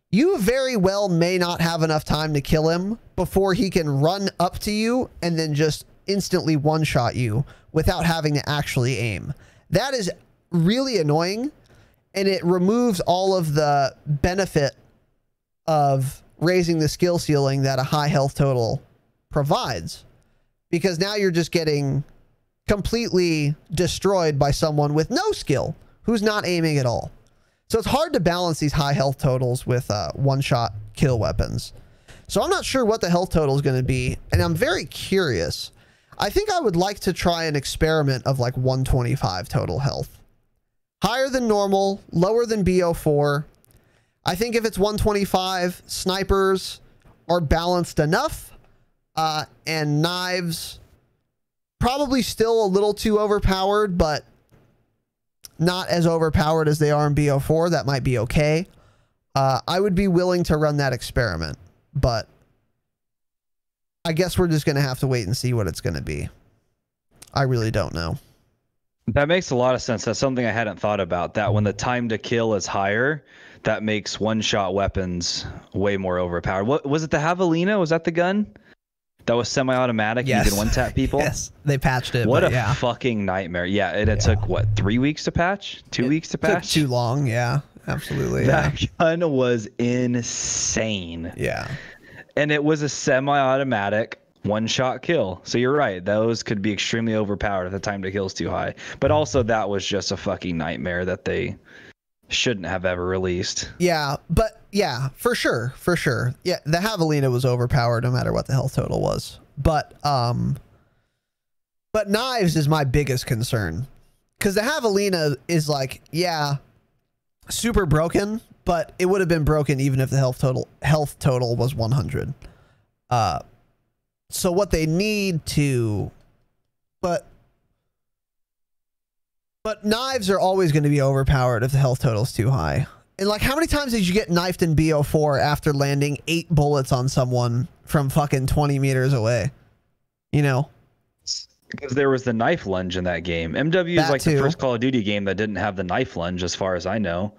you very well may not have enough time to kill him before he can run up to you and then just instantly one-shot you without having to actually aim. That is really annoying, and it removes all of the benefit of raising the skill ceiling that a high health total provides, because now you're just getting completely destroyed by someone with no skill who's not aiming at all. So it's hard to balance these high health totals with one-shot kill weapons. So I'm not sure what the health total is going to be, and I'm very curious. I think I would like to try an experiment of like 125 total health. Higher than normal, lower than BO4. I think if it's 125, snipers are balanced enough, and knives probably still a little too overpowered, but not as overpowered as they are in BO4. That might be okay. I would be willing to run that experiment, but I guess we're just going to have to wait and see what it's going to be. I really don't know. That makes a lot of sense. That's something I hadn't thought about, that when the time to kill is higher, that makes one-shot weapons way more overpowered. What was it, the Javelina? Was that the gun that was semi-automatic? Yes. You can one-tap people? Yes, they patched it. What a fucking nightmare. Yeah, and it took, what, 3 weeks to patch? 2 weeks to patch? Took too long, yeah. Absolutely, That gun was insane. Yeah. And it was a semi-automatic one-shot kill. So you're right. Those could be extremely overpowered if the time to kill is too high. But also that was just a fucking nightmare that they shouldn't have ever released. Yeah, but yeah, for sure. For sure. Yeah, the Javelina was overpowered no matter what the health total was. But knives is my biggest concern. Because the Javelina is like, yeah, super broken, but it would have been broken even if the health total was 100. So what they need to, but knives are always going to be overpowered if the health total is too high. And like, how many times did you get knifed in BO4 after landing 8 bullets on someone from fucking 20 meters away? You know? Because there was the knife lunge in that game. MW is like the first Call of Duty game that didn't have the knife lunge, as far as I know.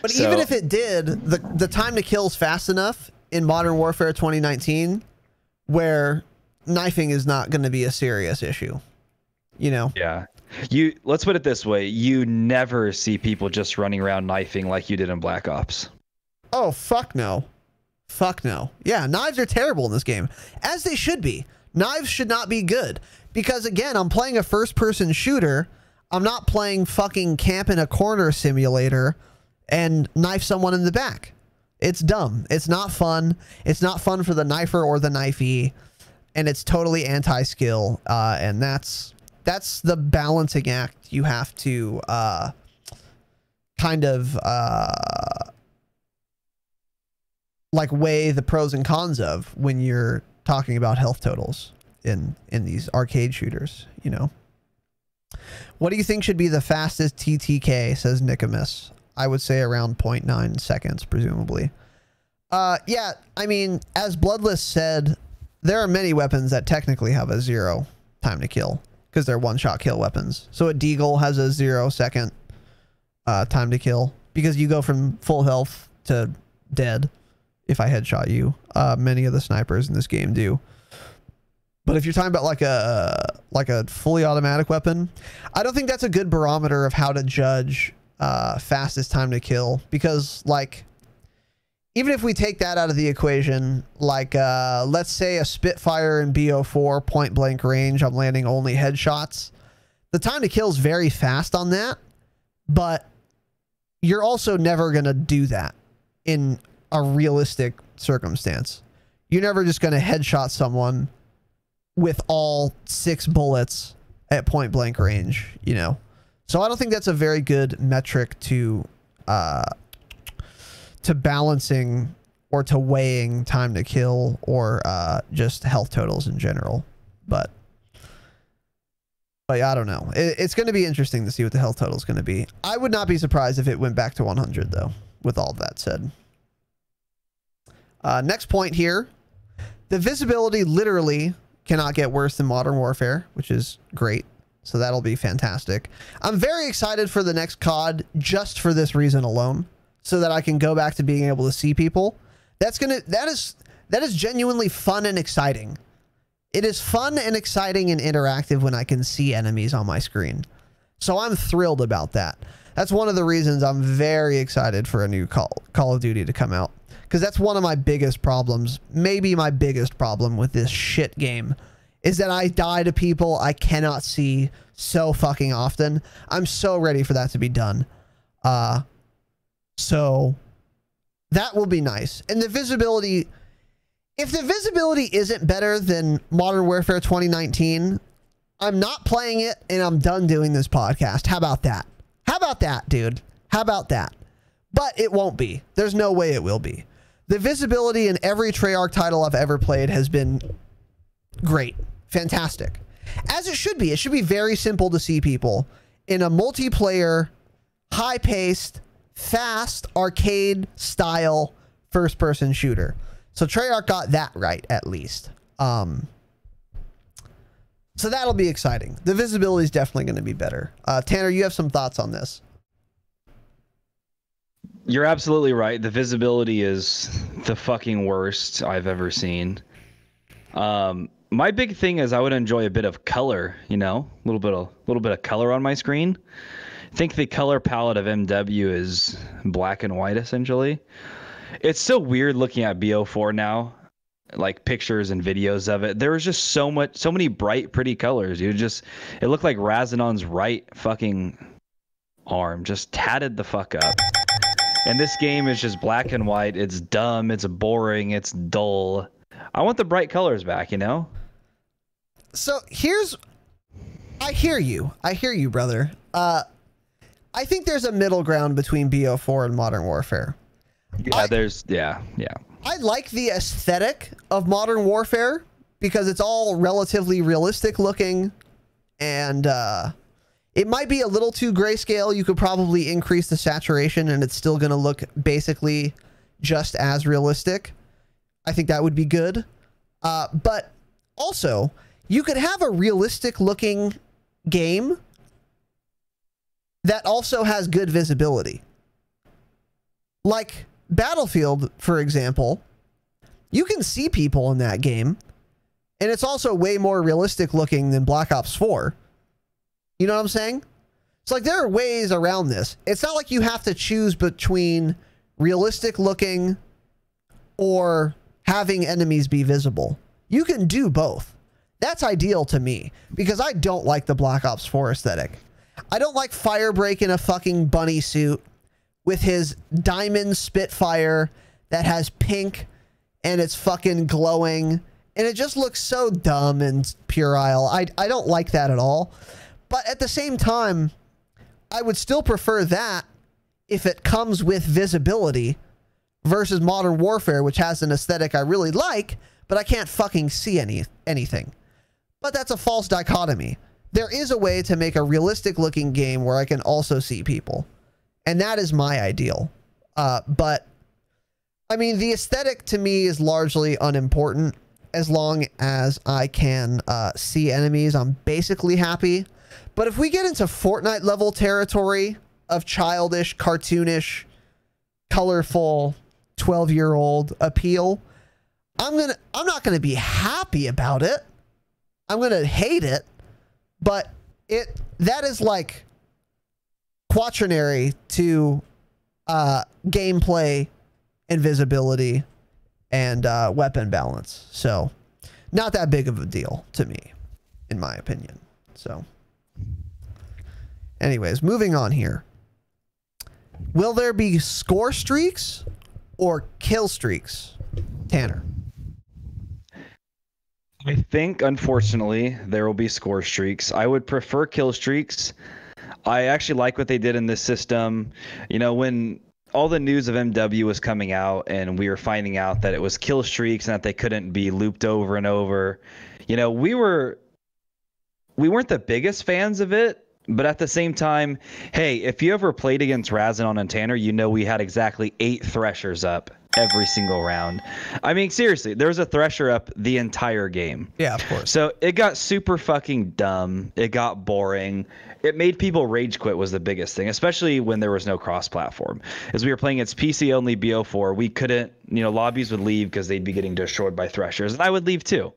But even if it did, the time to kill is fast enough in Modern Warfare 2019 where knifing is not going to be a serious issue. You know? Yeah. Let's put it this way. You never see people just running around knifing like you did in Black Ops. Oh, fuck no. Fuck no. Yeah, knives are terrible in this game. As they should be. Knives should not be good. Because, again, I'm playing a first-person shooter. I'm not playing fucking camp in a corner simulator and knife someone in the back. It's dumb. It's not fun. It's not fun for the knifer or the knifey. And it's totally anti-skill. And that's the balancing act you have to kind of like weigh the pros and cons of when you're talking about health totals in these arcade shooters, you know. What do you think should be the fastest TTK, says Nicomas? I would say around 0.9 seconds, presumably. Yeah, I mean, as Bloodless said, there are many weapons that technically have a 0 time to kill because they're one-shot kill weapons. So a Deagle has a 0 second time to kill because you go from full health to dead if I headshot you. Many of the snipers in this game do. But if you're talking about like a fully automatic weapon, I don't think that's a good barometer of how to judge fastest time to kill, because like even if we take that out of the equation, like let's say a Spitfire in BO4 point blank range, I'm landing only headshots. The time to kill is very fast on that, but you're also never going to do that in a realistic circumstance. You're never just going to headshot someone with all 6 bullets at point blank range, you know? So I don't think that's a very good metric to balancing or to weighing time to kill or just health totals in general. But I don't know. It's going to be interesting to see what the health total is going to be. I would not be surprised if it went back to 100 though, with all that said. Next point here. The visibility literally cannot get worse than Modern Warfare, which is great. So that'll be fantastic. I'm very excited for the next COD just for this reason alone, so that I can go back to being able to see people. That is genuinely fun and exciting. It is fun and exciting and interactive when I can see enemies on my screen. So I'm thrilled about that. That's one of the reasons I'm very excited for a new Call of Duty to come out. Because that's one of my biggest problems, maybe my biggest problem with this shit game, is that I die to people I cannot see so fucking often. I'm so ready for that to be done. So that will be nice. And the visibility, if the visibility isn't better than Modern Warfare 2019, I'm not playing it and I'm done doing this podcast. How about that? How about that, dude? How about that? But it won't be. There's no way it will be. The visibility in every Treyarch title I've ever played has been great. Fantastic. As it should be. It should be very simple to see people in a multiplayer, high-paced, fast, arcade-style first-person shooter. So Treyarch got that right, at least. So that'll be exciting. The visibility is definitely going to be better. Tanner, you have some thoughts on this? You're absolutely right. The visibility is the fucking worst I've ever seen. My big thing is I would enjoy a bit of color, you know, a little bit of color on my screen. I think the color palette of MW is black and white essentially. It's so weird looking at BO4 now, like pictures and videos of it. There was just so many bright, pretty colors. It looked like Razanon's right fucking arm just tatted the fuck up. And this game is just black and white. It's dumb. It's boring. It's dull. I want the bright colors back, you know? So I hear you. I hear you, brother. I think there's a middle ground between BO4 and Modern Warfare. Yeah, I like the aesthetic of Modern Warfare because it's all relatively realistic looking and It might be a little too grayscale. You could probably increase the saturation and it's still going to look basically just as realistic. I think that would be good. But also, you could have a realistic looking game that also has good visibility. Like Battlefield, for example, you can see people in that game, and it's also way more realistic looking than Black Ops 4. You know what I'm saying? It's like there are ways around this. It's not like you have to choose between realistic looking or having enemies be visible. You can do both. That's ideal to me because I don't like the Black Ops 4 aesthetic. I don't like Firebreak in a fucking bunny suit with his diamond Spitfire that has pink and it's fucking glowing and it just looks so dumb and puerile. I don't like that at all. But at the same time, I would still prefer that if it comes with visibility versus Modern Warfare, which has an aesthetic I really like, but I can't fucking see anything. But that's a false dichotomy. There is a way to make a realistic looking game where I can also see people. And that is my ideal. But I mean, the aesthetic to me is largely unimportant. As long as I can see enemies, I'm basically happy. But if we get into Fortnite level territory of childish, cartoonish, colorful, 12-year-old appeal, I'm not gonna be happy about it. I'm gonna hate it. But that is like quaternary to gameplay and visibility and weapon balance. So not that big of a deal to me, in my opinion. So anyways, moving on here. Will there be score streaks or kill streaks, Tanner? I think, unfortunately, there will be score streaks. I would prefer kill streaks. I actually like what they did in this system. You know, when all the news of MW was coming out and we were finding out that it was kill streaks and that they couldn't be looped over and over, you know, we weren't the biggest fans of it. But at the same time, hey, if you ever played against Razanon and Tanner, you know we had exactly 8 Threshers up every single round. I mean, seriously, there was a Thresher up the entire game. Yeah, of course. So it got super fucking dumb. It got boring. It made people rage quit was the biggest thing, especially when there was no cross-platform. As we were playing its PC-only BO4, we couldn't, you know, lobbies would leave because they'd be getting destroyed by Threshers, and I would leave too.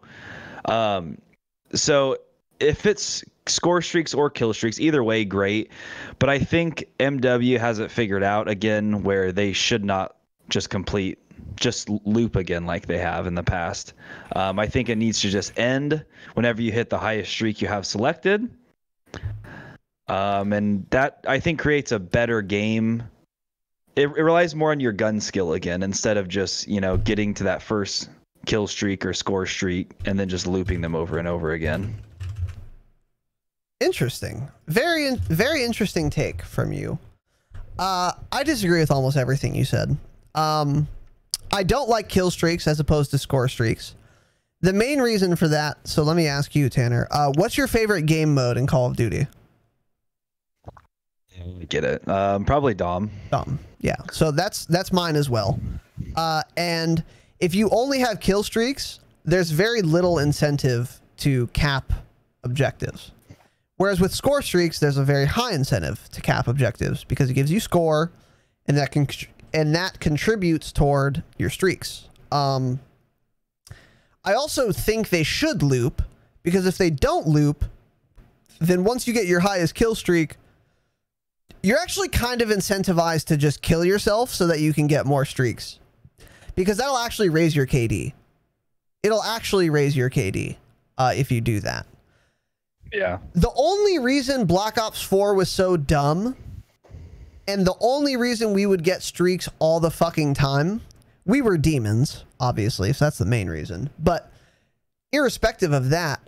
So if it's score streaks or kill streaks, either way, great. But I think MW has it figured out again where they should not just loop again like they have in the past. I think it needs to just end whenever you hit the highest streak you have selected. And that, I think, creates a better game. It relies more on your gun skill again instead of just, you know, getting to that first kill streak or score streak and then just looping them over and over again. Interesting. Very interesting take from you. I disagree with almost everything you said. I don't like kill streaks as opposed to score streaks. The main reason for that, so let me ask you, Tanner, what's your favorite game mode in Call of Duty? Get it. Probably Dom. Dom. Yeah. So that's mine as well. And if you only have kill streaks, there's very little incentive to cap objectives. Whereas with score streaks, there's a very high incentive to cap objectives because it gives you score, and that contributes toward your streaks. I also think they should loop, because if they don't loop, then once you get your highest kill streak, you're actually kind of incentivized to just kill yourself so that you can get more streaks, because that'll actually raise your KD. It'll actually raise your KD if you do that. Yeah. The only reason Black Ops 4 was so dumb, and the only reason we would get streaks all the fucking time, we were demons, obviously, so that's the main reason. But irrespective of that,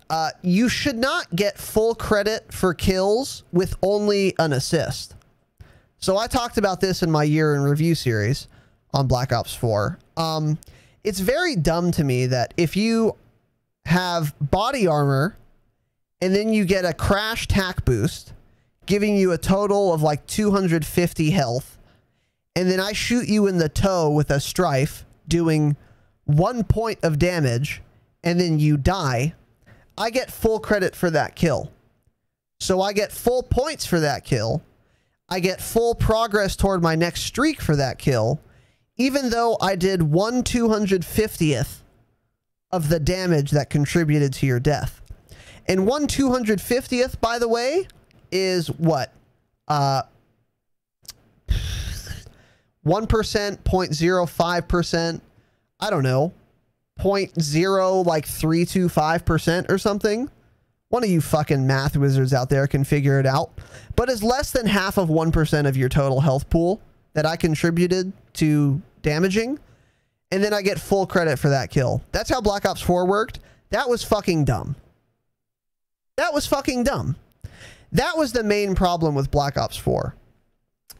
you should not get full credit for kills with only an assist. So I talked about this in my year in review series on Black Ops 4. It's very dumb to me that if you have body armor and then you get a crash tack boost giving you a total of like 250 health, and then I shoot you in the toe with a strife, doing 1 point of damage, and then you die, I get full credit for that kill. So I get full points for that kill. I get full progress toward my next streak for that kill, even though I did 1/250th of the damage that contributed to your death. And 1/250th, by the way, is what? 1%, 0.05%, I don't know, 0.0325% or something. One of you fucking math wizards out there can figure it out. But it's less than half of 1% of your total health pool that I contributed to damaging. And then I get full credit for that kill. That's how Black Ops 4 worked. That was fucking dumb. That was fucking dumb. That was the main problem with Black Ops 4.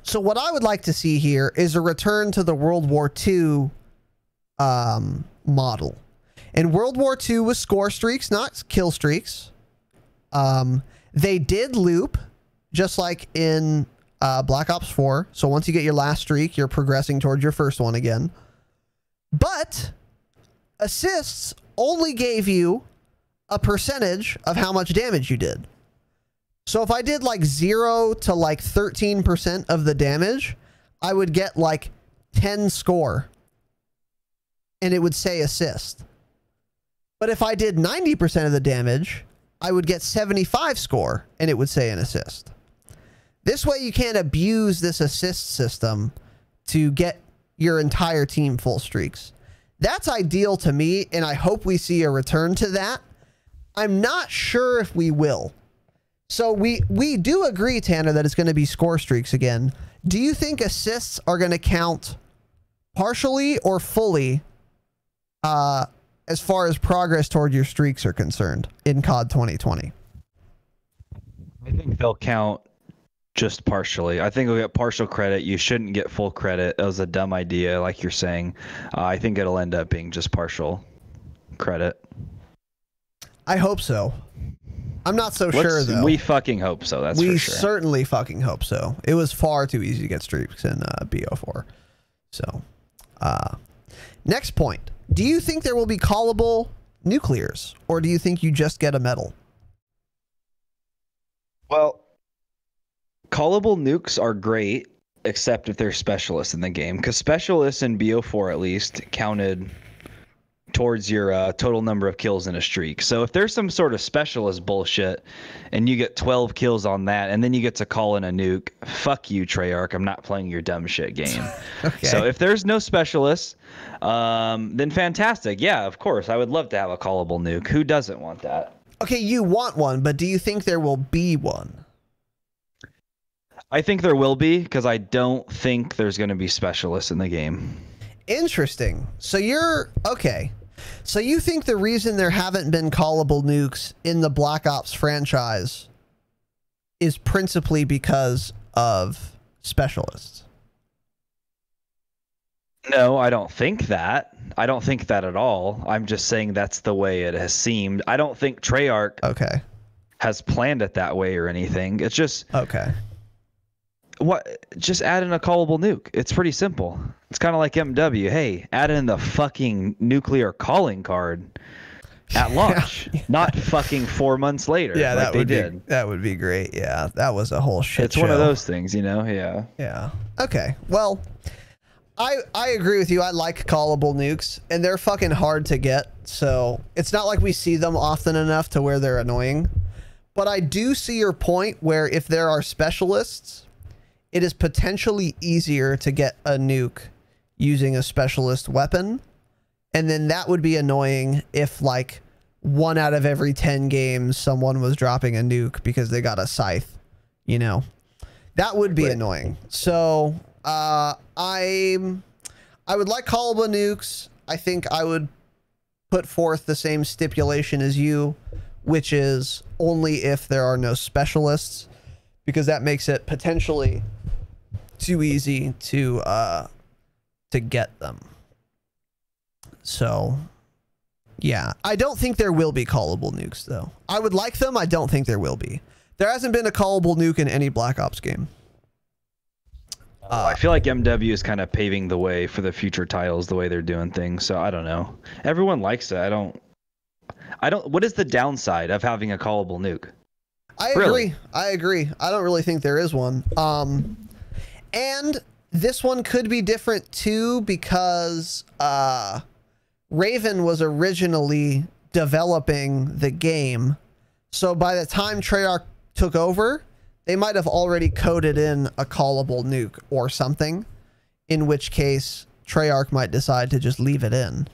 So what I would like to see here is a return to the World War II model. And World War II was score streaks, not kill streaks. They did loop, just like in Black Ops 4. So once you get your last streak, you're progressing towards your first one again. But assists only gave you a percentage of how much damage you did. So if I did like 0 to like 13% of the damage, I would get like 10 score. And it would say assist. But if I did 90% of the damage, I would get 75 score and it would say an assist. This way you can't abuse this assist system to get your entire team full streaks. That's ideal to me, and I hope we see a return to that. I'm not sure if we will. So we do agree, Tanner, that it's going to be score streaks again. Do you think assists are going to count partially or fully as far as progress toward your streaks are concerned in COD 2020? I think they'll count just partially. I think we'll get partial credit. You shouldn't get full credit. That was a dumb idea, like you're saying. I think it'll end up being just partial credit. I hope so. I'm not so sure, though. We fucking hope so, that's for sure. We certainly fucking hope so. It was far too easy to get streaks in BO4. So, next point. Do you think there will be callable nuclears, or do you think you just get a medal? Well, callable nukes are great, except if they're specialists in the game, because specialists in BO4 at least counted towards your total number of kills in a streak. So if there's some sort of specialist bullshit and you get 12 kills on that and then you get to call in a nuke, fuck you, Treyarch. I'm not playing your dumb shit game. Okay. So if there's no specialists, then fantastic. Yeah, of course. I would love to have a callable nuke. Who doesn't want that? Okay, you want one, but do you think there will be one? I think there will be, because I don't think there's going to be specialists in the game. Interesting. So you're... Okay. So you think the reason there haven't been callable nukes in the Black Ops franchise is principally because of specialists? No, I don't think that. I don't think that at all. I'm just saying that's the way it has seemed. I don't think Treyarch has planned it that way or anything. It's just... Okay. What? Just add in a callable nuke. It's pretty simple. It's kind of like MW. Hey, add in the fucking nuclear calling card at launch, not fucking 4 months later. Yeah, like that would be great. Yeah, that was a whole shit show. It's one of those things, you know. Yeah. Yeah. Okay. Well, I agree with you. I like callable nukes, and they're fucking hard to get. So it's not like we see them often enough to where they're annoying. But I do see your point where if there are specialists, it is potentially easier to get a nuke using a specialist weapon. And then that would be annoying if like 1 out of every 10 games someone was dropping a nuke because they got a scythe, you know. That would be annoying. So I would like callable nukes. I think I would put forth the same stipulation as you, which is only if there are no specialists, because that makes it potentially too easy to get them. So yeah, I don't think there will be callable nukes though. I would like them. I don't think there will be. There hasn't been a callable nuke in any Black Ops game. I feel like MW is kind of paving the way for the future titles, the way they're doing things. So I don't know. Everyone likes it. I don't. What is the downside of having a callable nuke? I agree. I agree. I don't really think there is one. And this one could be different too because Raven was originally developing the game. So by the time Treyarch took over, they might have already coded in a callable nuke or something, in which case Treyarch might decide to just leave it in.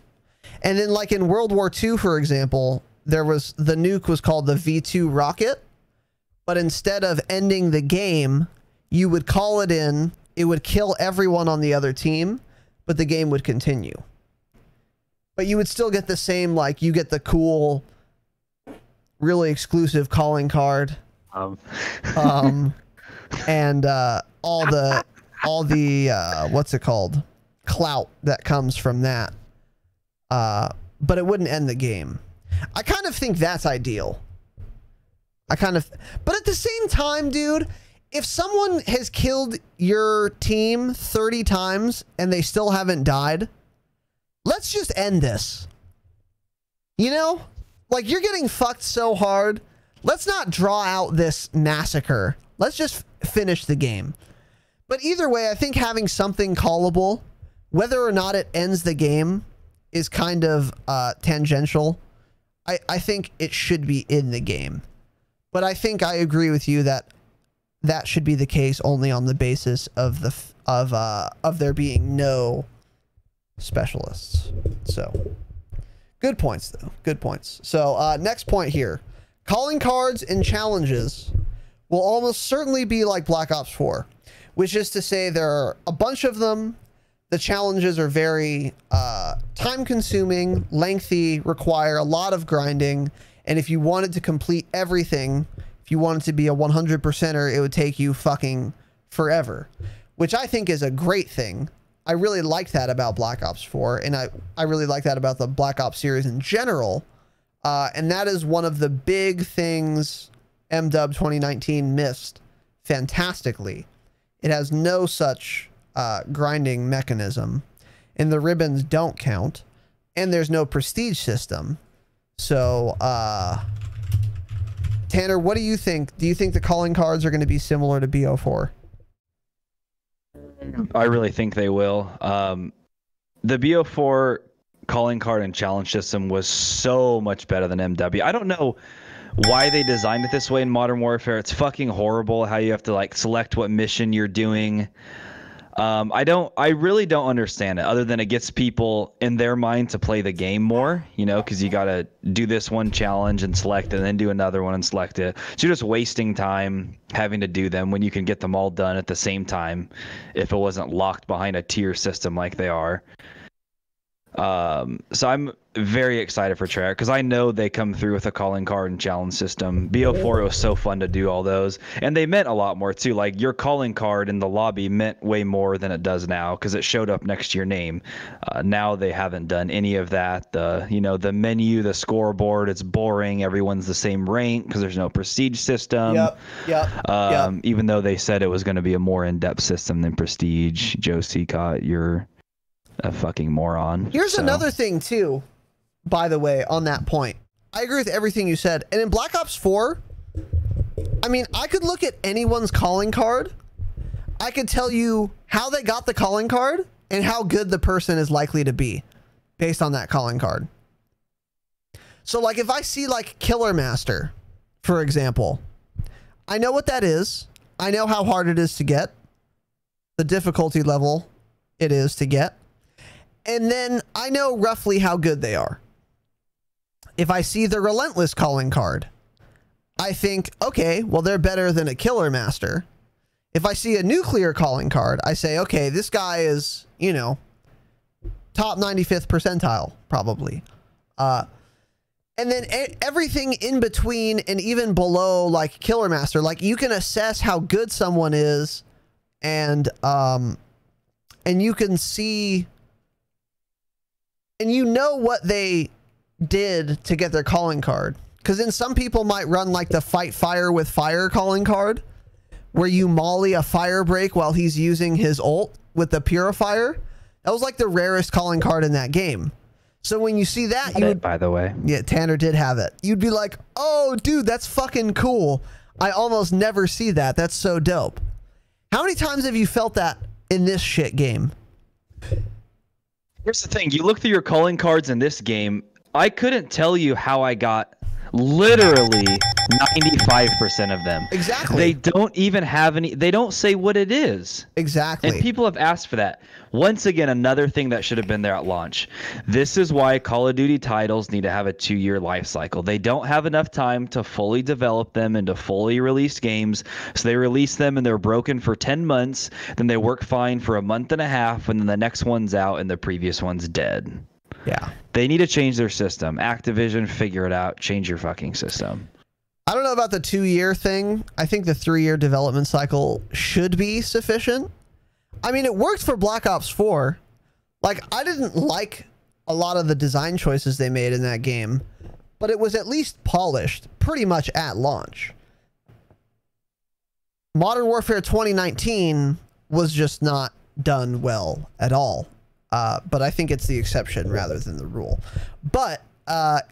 And then like in World War II, for example, the nuke was called the V2 rocket, but instead of ending the game, you would call it in, it would kill everyone on the other team, but the game would continue. But you would still get the same, like you get the cool, really exclusive calling card. And all the what's it called, clout that comes from that, but it wouldn't end the game. I kind of think that's ideal. But at the same time, dude, if someone has killed your team 30 times and they still haven't died, let's just end this. You know, like you're getting fucked so hard. Let's not draw out this massacre. Let's just finish the game. But either way, I think having something callable, whether or not it ends the game, is kind of tangential. I think it should be in the game. But I think I agree with you that that should be the case only on the basis of there being no specialists. So good points though. Good points. So next point here. Calling cards and challenges will almost certainly be like Black Ops 4, which is to say there are a bunch of them. The challenges are very time-consuming, lengthy, require a lot of grinding, and if you wanted to complete everything, if you wanted to be a 100%er, it would take you fucking forever, which I think is a great thing. I really like that about Black Ops 4, and I really like that about the Black Ops series in general. And that is one of the big things MW 2019 missed fantastically. It has no such grinding mechanism, and the ribbons don't count, and there's no prestige system. So, Tanner, what do you think? Do you think the calling cards are going to be similar to BO4? I really think they will. The BO4 calling card and challenge system was so much better than MW. I don't know why they designed it this way in Modern Warfare. It's fucking horrible how you have to like select what mission you're doing. I really don't understand it, other than it gets people in their mind to play the game more, you know, because you got to do this one challenge and select it and then do another one and select it. So you're just wasting time having to do them when you can get them all done at the same time if it wasn't locked behind a tier system like they are. So I'm very excited for Treyarch because I know they come through with a calling card and challenge system. BO4, it was so fun to do all those, and they meant a lot more too. Like your calling card in the lobby meant way more than it does now because it showed up next to your name. Now they haven't done any of that. The menu, the scoreboard, it's boring. Everyone's the same rank because there's no prestige system. Yep. Even though they said it was going to be a more in-depth system than prestige. Joe Seacott, you're a fucking moron. Here's another thing too, by the way, on that point. I agree with everything you said. And in Black Ops 4, I mean, I could look at anyone's calling card. I could tell you how they got the calling card and how good the person is likely to be based on that calling card. So like if I see like Killer Master, for example, I know what that is. I know how hard it is to get, the difficulty level it is to get. And then I know roughly how good they are. If I see the Relentless calling card, I think, okay, well, they're better than a Killer Master. If I see a Nuclear calling card, I say, okay, this guy is, you know, top 95th percentile, probably. And then everything in between and even below, like Killer Master, like you can assess how good someone is, and you can see, and you know what they did to get their calling card. Because then some people might run like the fight fire with fire calling card, where you molly a fire break while he's using his ult with the purifier. That was like the rarest calling card in that game. So when you see that, you would, by the way, yeah, Tanner did have it. You'd be like, oh, dude, that's fucking cool. I almost never see that. That's so dope. How many times have you felt that in this shit game? Here's the thing. You look through your calling cards in this game. I couldn't tell you how I got literally 95% of them. Exactly. They don't even have any. They don't say what it is. Exactly. And people have asked for that. Once again, another thing that should have been there at launch. This is why Call of Duty titles need to have a 2-year life cycle. They don't have enough time to fully develop them into fully released games. So they release them and they're broken for 10 months. Then they work fine for a month and a half. And then the next one's out and the previous one's dead. Yeah. They need to change their system. Activision, figure it out. Change your fucking system. I don't know about the 2-year thing. I think the 3-year development cycle should be sufficient. I mean, it worked for Black Ops 4. Like, I didn't like a lot of the design choices they made in that game, but it was at least polished pretty much at launch. Modern Warfare 2019 was just not done well at all. But I think it's the exception rather than the rule. But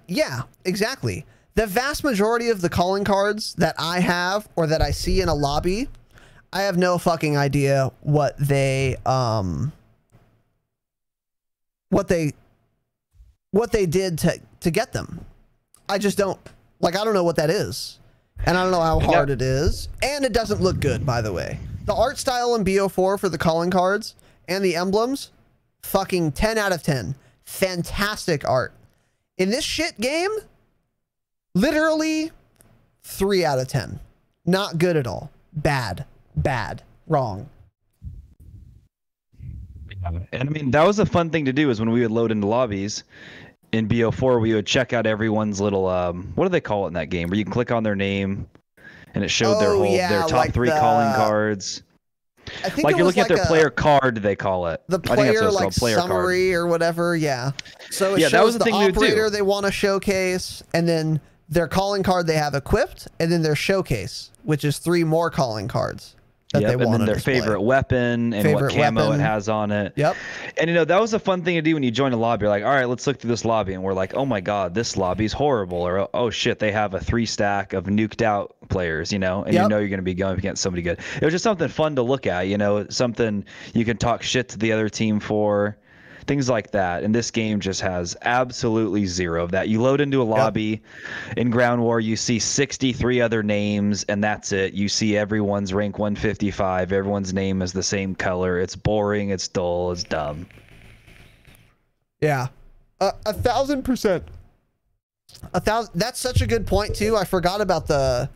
yeah, exactly. The vast majority of the calling cards that I have or that I see in a lobby, I have no fucking idea what they did to get them. I just don't, like, I don't know what that is. And I don't know how hard it is. And it doesn't look good, by the way. The art style in BO4 for the calling cards and the emblems, fucking 10 out of 10. Fantastic art. In this shit game, literally 3 out of 10. Not good at all. Bad. Bad. Wrong. And I mean, that was a fun thing to do, is when we would load into lobbies in BO4, we would check out everyone's little, what do they call it in that game? Where you can click on their name and it showed their top like 3 calling cards. I think like you're looking at their player card, they call it. The player like player summary card. Or whatever, yeah. So it shows that was the operator they want to showcase, and then their calling card they have equipped, and then their showcase, which is 3 more calling cards that they want to display. And then their favorite weapon and what camo it has on it. Yep. And you know, that was a fun thing to do when you join a lobby. You're like, all right, let's look through this lobby, and we're like, oh my god, this lobby's horrible, or oh shit, they have a 3 stack of nuked out players, you know, and you know you're going to be going against somebody good. It was just something fun to look at, you know, something you can talk shit to the other team for, things like that. And this game just has absolutely zero of that. You load into a lobby in Ground War, you see 63 other names, and that's it. You see everyone's rank 155, everyone's name is the same color. It's boring, it's dull, it's dumb. Yeah. 1,000%. That's such a good point too. I forgot about the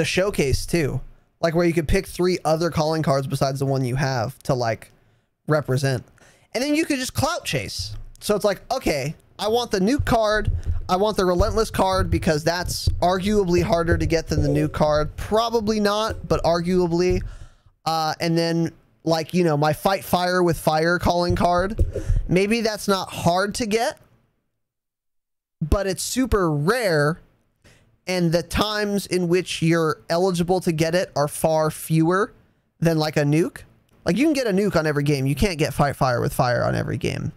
showcase too, like where you could pick 3 other calling cards besides the one you have to like represent, and then you could just clout chase. So it's like, okay, I want the nuke card, I want the relentless card, because that's arguably harder to get than the nuke card. Probably not, but arguably. And then, like, you know, my fight fire with fire calling card, maybe that's not hard to get, but it's super rare, and the times in which you're eligible to get it are far fewer than like a nuke. Like, you can get a nuke on every game. You can't get fight fire with fire on every game.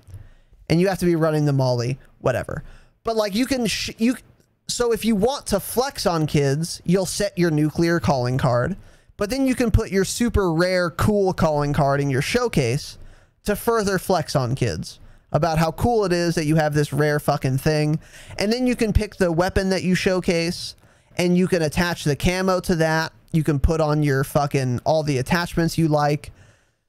And you have to be running the molly, whatever. But like, you can, so if you want to flex on kids, you'll set your nuclear calling card, but then you can put your super rare cool calling card in your showcase to further flex on kids about how cool it is that you have this rare fucking thing. And then you can pick the weapon that you showcase, and you can attach the camo to that. You can put on your fucking, all the attachments you like.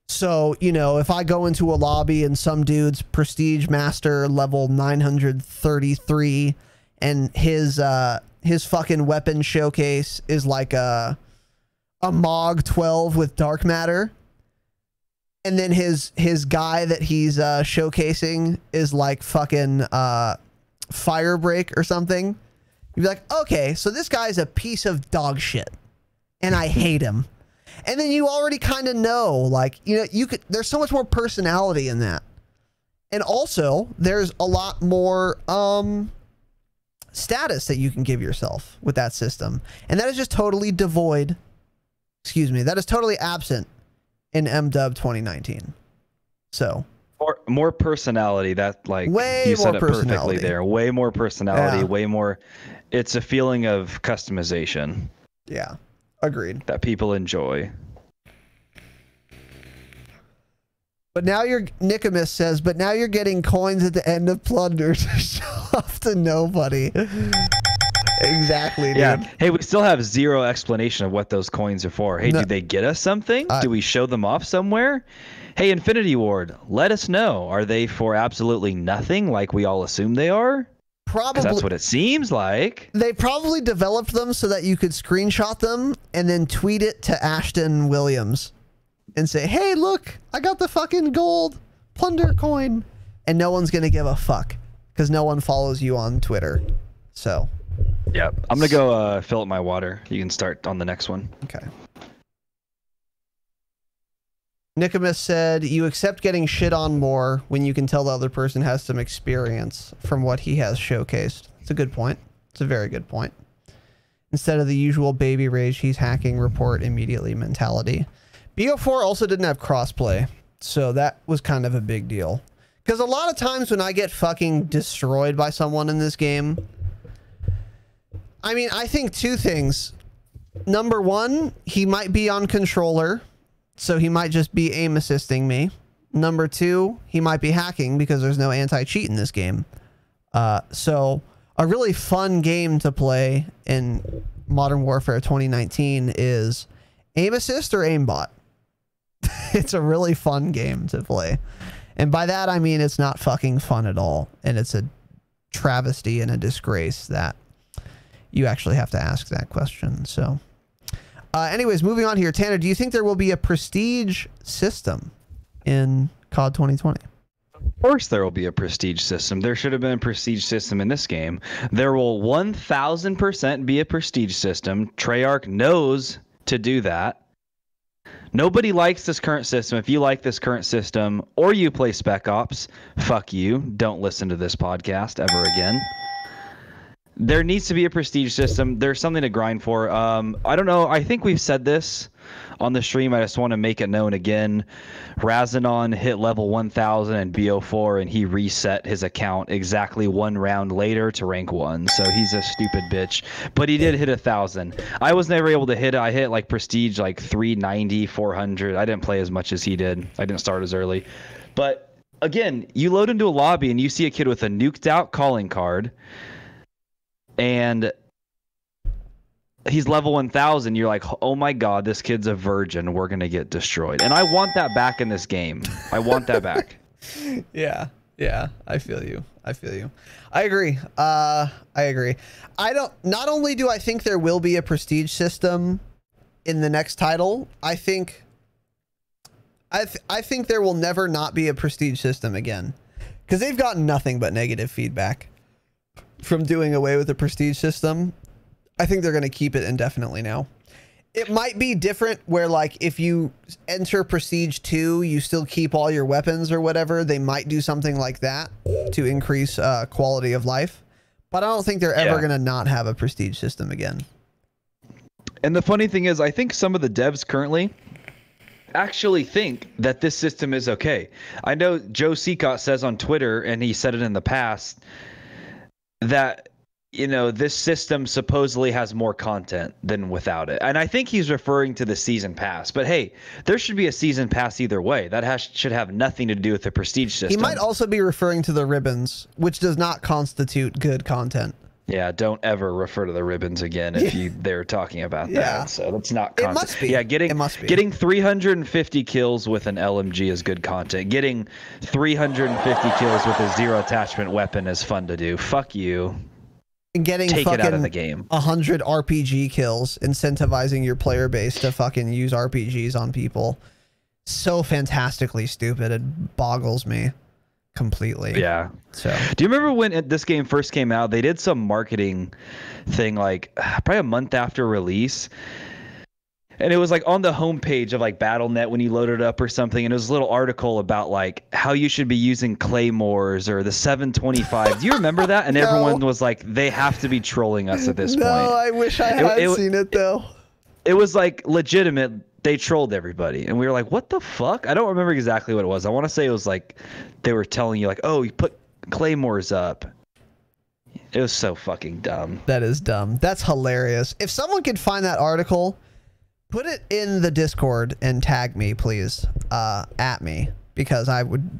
So, you know, if I go into a lobby and some dude's prestige master level 933 and his fucking weapon showcase is like a MOG 12 with dark matter, and then his guy that he's showcasing is like fucking Firebreak or something, you'd be like, okay, so this guy's a piece of dog shit and I hate him. And then you already kind of know, like, you know, there's so much more personality in that. And also there's a lot more status that you can give yourself with that system. And that is just totally devoid. Excuse me. That is totally absent in MDub 2019. So more personality. That like way you said more it perfectly personality there. Way more personality. Yeah. Way more. It's a feeling of customization. Yeah, agreed. That people enjoy. But now Nicomas says, but now you're getting coins at the end of plunder to show off to nobody. Exactly, dude. Yeah. Hey, we still have zero explanation of what those coins are for. Hey, do they get us something? Do we show them off somewhere? Hey, Infinity Ward, let us know. Are they for absolutely nothing like we all assume they are? Probably. That's what it seems like. They probably developed them so that you could screenshot them and then tweet it to Ashton Williams and say, hey, look, I got the fucking gold plunder coin. And no one's going to give a fuck because no one follows you on Twitter. So. Yeah. I'm going to go fill up my water. You can start on the next one. Okay. Nicomas said, you accept getting shit on more when you can tell the other person has some experience from what he has showcased. It's a good point. It's a very good point. Instead of the usual baby rage, he's hacking report immediately mentality. BO4 also didn't have crossplay, so that was kind of a big deal. Because a lot of times when I get fucking destroyed by someone in this game, I mean, I think two things. Number one, he might be on controller, so he might just be aim assisting me. Number two, he might be hacking because there's no anti-cheat in this game. So a really fun game to play in Modern Warfare 2019 is aim assist or aimbot. It's a really fun game to play. And by that, I mean, it's not fucking fun at all. And it's a travesty and a disgrace that you actually have to ask that question. So anyways, moving on here. Tanner, do you think there will be a prestige system in COD 2020? Of course there will be a prestige system. There should have been a prestige system in this game. There will 1000% be a prestige system. Treyarch knows to do that. Nobody likes this current system. If you like this current system or you play Spec Ops, fuck you. Don't listen to this podcast ever again. There needs to be a prestige system. There's something to grind for. I don't know. I think we've said this on the stream. I just want to make it known again. Razanon hit level 1000 in BO4 and he reset his account exactly 1 round later to rank 1. So he's a stupid bitch. But he did hit 1000. I was never able to hit it. I hit like prestige like 390, 400. I didn't play as much as he did. I didn't start as early. But again, you load into a lobby and you see a kid with a nuked out calling card. And he's level 1000. You're like, oh my god, this kid's a virgin. We're gonna get destroyed. And I want that back in this game. I want that back. Yeah, I feel you. I agree. I agree. Not only do I think there will be a prestige system in the next title, I think there will never not be a prestige system again, because they've gotten nothing but negative feedback from doing away with the prestige system. I think they're going to keep it indefinitely now. It might be different where, like, if you enter prestige 2, you still keep all your weapons or whatever. They might do something like that to increase quality of life. But I don't think they're ever going to not have a prestige system again. And the funny thing is, I think some of the devs currently actually think that this system is okay. I know Joe Seacott says on Twitter, and he said it in the past, that, you know, this system supposedly has more content than without it. And I think he's referring to the season pass. But hey, there should be a season pass either way. That should have nothing to do with the prestige system. He might also be referring to the ribbons, which does not constitute good content. Yeah, don't ever refer to the ribbons again if they're talking about that. So that's not content. It must be. Yeah, It must be. Getting 350 kills with an LMG is good content. Getting 350 kills with a zero attachment weapon is fun to do. Fuck you. And getting Take fucking it out of the game. 100 RPG kills, incentivizing your player base to fucking use RPGs on people. So fantastically stupid. It boggles me completely. Yeah. So do you remember when this game first came out? They did some marketing thing like probably a month after release And it was like on the homepage of like BattleNet when you loaded it up or something, and it was a little article about like how you should be using claymores or the 725. Do you remember that? And No. everyone was like, they have to be trolling us at this point. No, I wish I had seen it though. It was like legitimate. They trolled everybody, and we were like, what the fuck? I don't remember exactly what it was. I want to say it was like they were telling you like, oh, you put claymores up. It was so fucking dumb. That is dumb. That's hilarious. If someone could find that article, put it in the Discord and tag me, please, at me, because I'm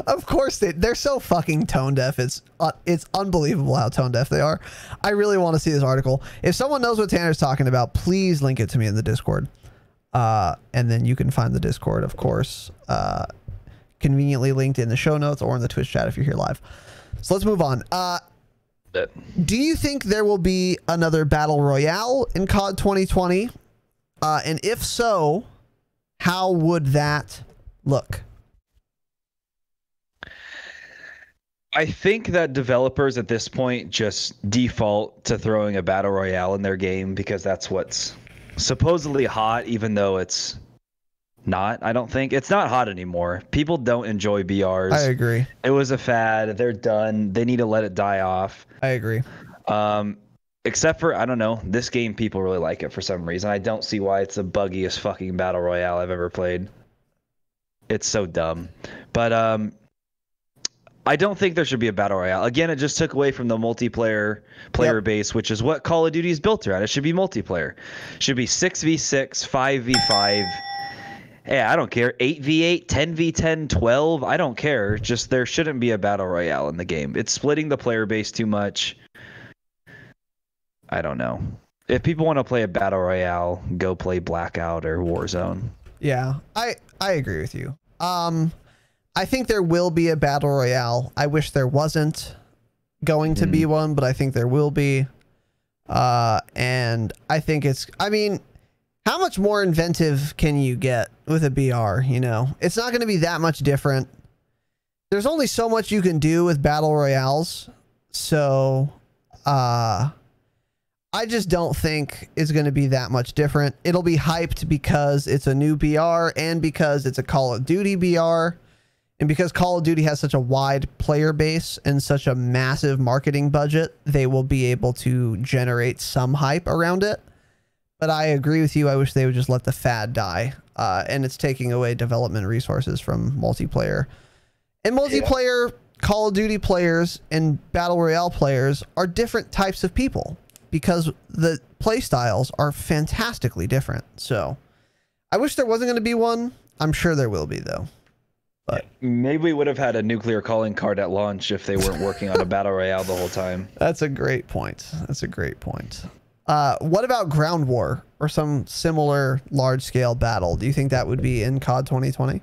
of course they're so fucking tone deaf. It's unbelievable how tone deaf they are. I really want to see this article. If someone knows what Tanner's talking about, please link it to me in the Discord. And then you can find the Discord, of course, conveniently linked in the show notes or in the Twitch chat if you're here live. So let's move on. Do you think there will be another Battle Royale in COD 2020? And if so, how would that look? I think that developers at this point just default to throwing a Battle Royale in their game because that's what's supposedly hot, even though it's not. I don't think it's not hot anymore. People don't enjoy BRs. I agree. It was a fad. They're done. They need to let it die off. I agree. Except for, I don't know, this game, people really like it for some reason. I don't see why it's the buggiest fucking Battle Royale I've ever played. It's so dumb. But I don't think there should be a Battle Royale. Again, it just took away from the multiplayer player base, which is what Call of Duty is built around. It should be multiplayer. It should be 6v6, 5v5. Yeah, I don't care. 8v8, 10v10, 12. I don't care. Just there shouldn't be a Battle Royale in the game. It's splitting the player base too much. I don't know. If people want to play a Battle Royale, go play Blackout or Warzone. Yeah, I agree with you. I think there will be a Battle Royale. I wish there wasn't going to be one, but I think there will be. And I think I mean, how much more inventive can you get with a BR, you know? It's not going to be that much different. There's only so much you can do with Battle Royales. So, I just don't think it's going to be that much different. It'll be hyped because it's a new BR and because it's a Call of Duty BR. And because Call of Duty has such a wide player base and such a massive marketing budget, they will be able to generate some hype around it. But I agree with you. I wish they would just let the fad die. And it's taking away development resources from multiplayer. And multiplayer Call of Duty players and Battle Royale players are different types of people because the play styles are fantastically different. So I wish there wasn't going to be one. I'm sure there will be, though. But maybe we would have had a nuclear calling card at launch if they weren't working on a Battle Royale the whole time. That's a great point. That's a great point. What about Ground War or some similar large-scale battle? Do you think that would be in COD 2020?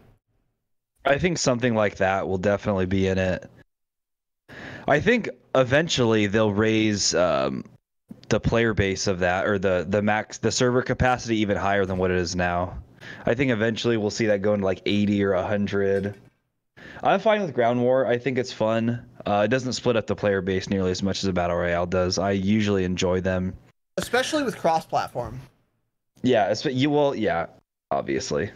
I think something like that will definitely be in it. I think eventually they'll raise the player base of that, or the server capacity even higher than what it is now. I think eventually we'll see that going to like 80 or 100. I'm fine with Ground War. I think it's fun. It doesn't split up the player base nearly as much as a Battle Royale does. I usually enjoy them. Especially with cross-platform. Yeah, yeah, obviously.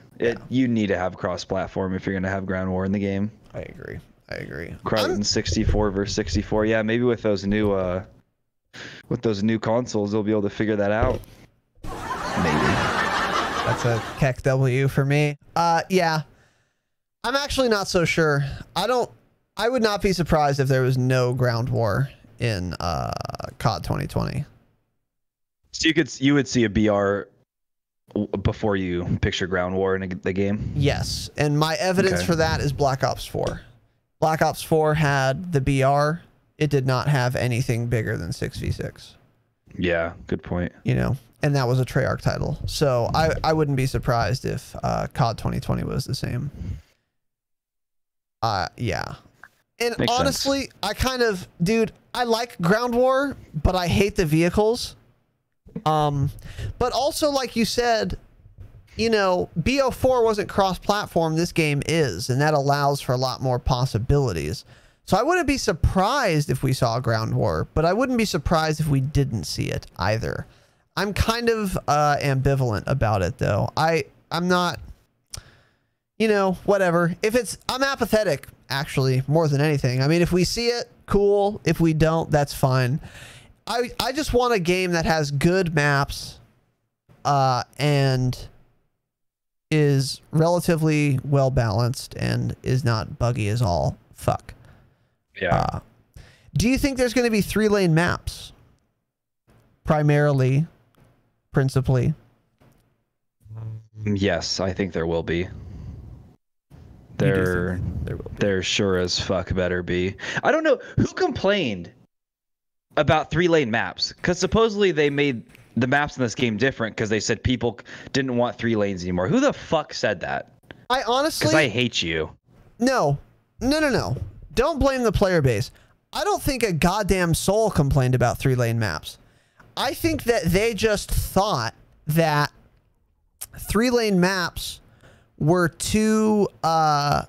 You need to have cross-platform if you're going to have Ground War in the game. I agree. I agree. Crichton 64 versus 64. Yeah, maybe with those new consoles, they'll be able to figure that out. Maybe. That's a Keck W for me. Yeah. I'm actually not so sure. I would not be surprised if there was no Ground War in COD 2020. So you would see a BR before you picture Ground War in the game? Yes. And my evidence for that is Black Ops 4. Black Ops 4 had the BR. It did not have anything bigger than 6v6. Yeah, good point. You know, and that was a Treyarch title. So I wouldn't be surprised if COD 2020 was the same. Yeah. And Makes honestly, sense. I like Ground War, but I hate the vehicles. But also, like you said, you know, BO4 wasn't cross-platform. This game is, and that allows for a lot more possibilities. So I wouldn't be surprised if we saw Ground War, but I wouldn't be surprised if we didn't see it either. I'm kind of ambivalent about it though. I'm not, you know, whatever. If it's, I'm apathetic actually more than anything. I mean, if we see it, cool. If we don't, that's fine. I just want a game that has good maps and is relatively well balanced and is not buggy as all fuck. Yeah. Do you think there's going to be 3-lane maps? Primarily, principally. Yes, I think there will be. There sure as fuck better be. I don't know who complained about 3-lane maps, because supposedly they made the maps in this game different because they said people didn't want 3 lanes anymore. Who the fuck said that? I honestly, because I hate you. No. Don't blame the player base. I don't think a goddamn soul complained about 3-lane maps. I think that they just thought that 3-lane maps were too, they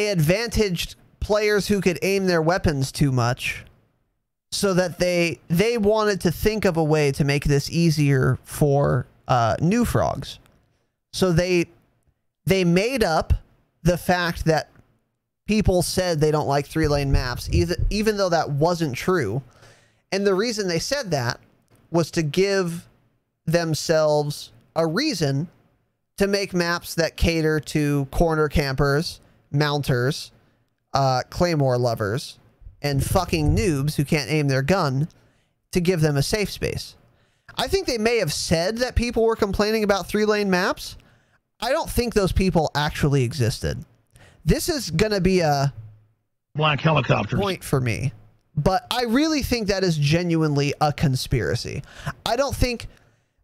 advantaged players who could aim their weapons too much, so that they wanted to think of a way to make this easier for new frogs. So they made up the fact that people said they don't like 3-lane maps, even though that wasn't true. And the reason they said that was to give themselves a reason to make maps that cater to corner campers, mounters, claymore lovers, and fucking noobs who can't aim their gun, to give them a safe space. I think they may have said that people were complaining about 3-lane maps. I don't think those people actually existed. This is going to be a black helicopters point for me, but I really think that is genuinely a conspiracy. I don't think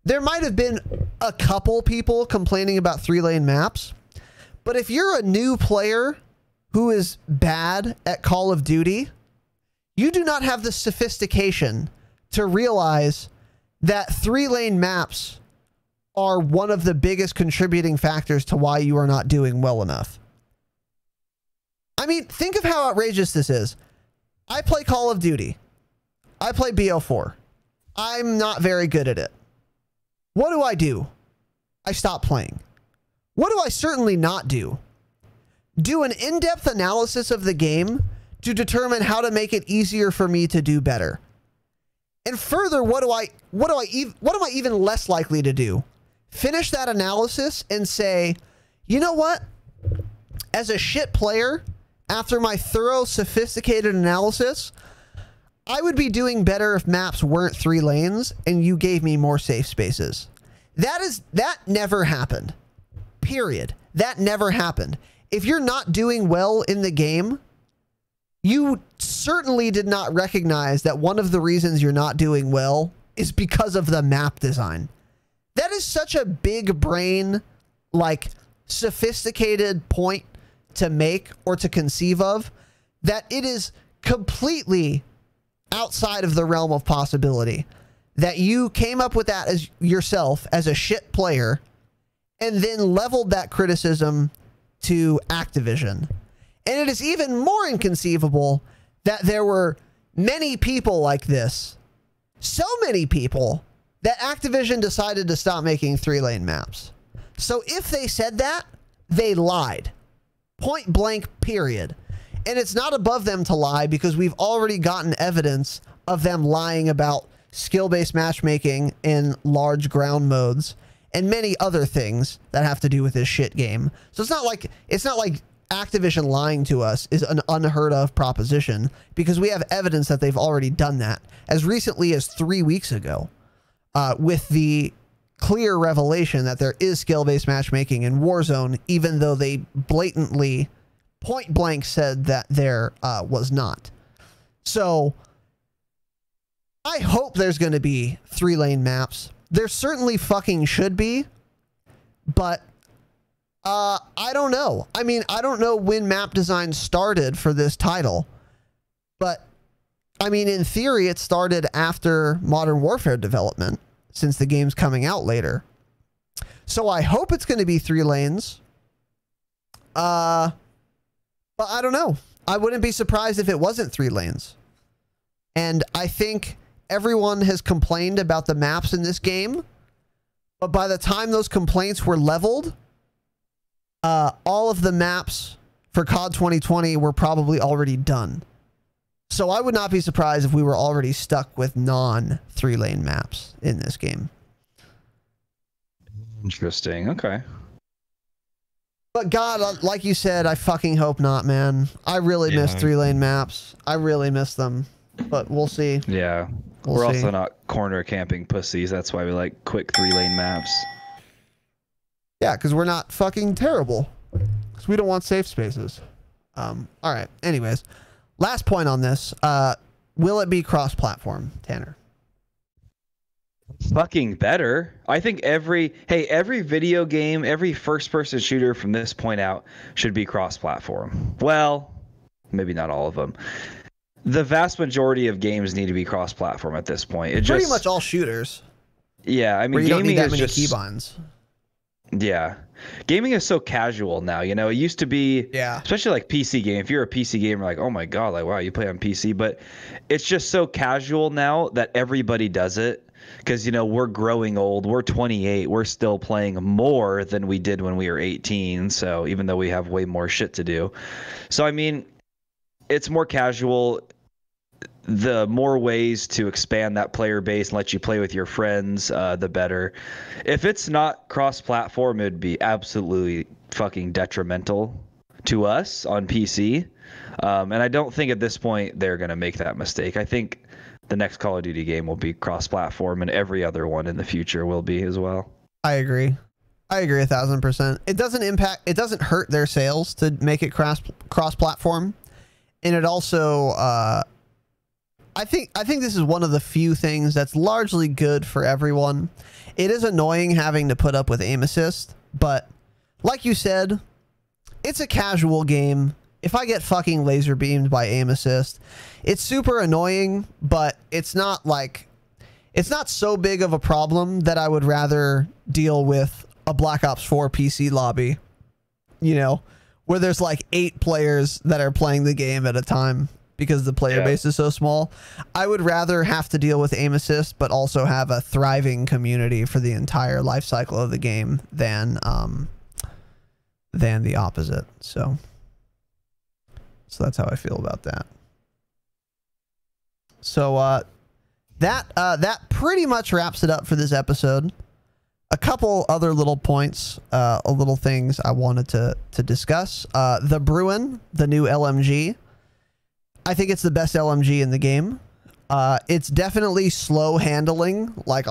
there might have been a couple people complaining about 3-lane maps, but if you're a new player who is bad at Call of Duty, you do not have the sophistication to realize that 3-lane maps are one of the biggest contributing factors to why you are not doing well enough. I mean, think of how outrageous this is. I play Call of Duty. I play BO4. I'm not very good at it. What do? I stop playing. What do I certainly not do? Do an in-depth analysis of the game to determine how to make it easier for me to do better. And further, what am I even less likely to do? Finish that analysis and say, you know what? As a shit player, after my thorough, sophisticated analysis, I would be doing better if maps weren't 3 lanes and you gave me more safe spaces. That never happened. Period. That never happened. If you're not doing well in the game, you certainly did not recognize that one of the reasons you're not doing well is because of the map design. That is such a big brain, like, sophisticated point to make or to conceive of, that it is completely outside of the realm of possibility that you came up with that as yourself as a shit player and then leveled that criticism to Activision. And it is even more inconceivable that there were many people like this, so many people, that Activision decided to stop making 3-lane maps. So if they said that, they lied. Point blank, period. And it's not above them to lie, because we've already gotten evidence of them lying about skill-based matchmaking in large ground modes and many other things that have to do with this shit game. So it's not like Activision lying to us is an unheard of proposition, because we have evidence that they've already done that as recently as 3 weeks ago, with the clear revelation that there is skill-based matchmaking in Warzone, even though they blatantly, point blank said that there was not. So I hope there's going to be 3-lane maps. There certainly fucking should be, but I don't know. I mean, I don't know when map design started for this title, but I mean, in theory, it started after Modern Warfare development, since the game's coming out later. So I hope it's going to be 3 lanes. But I don't know. I wouldn't be surprised if it wasn't 3 lanes. And I think everyone has complained about the maps in this game, but by the time those complaints were leveled, all of the maps for COD 2020 were probably already done. So I would not be surprised if we were already stuck with non-3-lane maps in this game. Interesting. Okay. But God, like you said, I fucking hope not, man. I really miss 3-lane maps. I really miss them. But we'll see. Yeah. We're also not corner camping pussies. That's why we like quick 3-lane maps. Yeah, because we're not fucking terrible. Because we don't want safe spaces. All right. Anyways, last point on this. Will it be cross-platform, Tanner? Fucking better. I think every video game, every first-person shooter from this point out should be cross-platform. Well, maybe not all of them. The vast majority of games need to be cross-platform at this point. Pretty much all shooters. Yeah, I mean, you don't need that many just keybinds. Yeah. Gaming is so casual now, you know. It used to be, especially like PC game. If you're a PC gamer, like, oh my God, like, wow, you play on PC. But it's just so casual now that everybody does it. Because, you know, we're growing old. We're 28. We're still playing more than we did when we were 18. So even though we have way more shit to do. So, I mean, it's more casual. The more ways to expand that player base and let you play with your friends, the better. If it's not cross-platform, it'd be absolutely fucking detrimental to us on PC. And I don't think at this point they're going to make that mistake. I think the next Call of Duty game will be cross-platform, and every other one in the future will be as well. I agree 1,000%. It doesn't hurt their sales to make it cross-platform. And it also, I think this is one of the few things that's largely good for everyone. It is annoying having to put up with aim assist, but like you said, it's a casual game. If I get fucking laser beamed by aim assist, it's super annoying, but it's not so big of a problem that I would rather deal with a Black Ops 4 PC lobby, you know, where there's like 8 players that are playing the game at a time because the player base is so small. I would rather have to deal with aim assist, but also have a thriving community for the entire life cycle of the game than the opposite. So that's how I feel about that. So that pretty much wraps it up for this episode. A couple other little points, little things I wanted to discuss. The Bruin, the new LMG. I think it's the best LMG in the game. It's definitely slow handling, like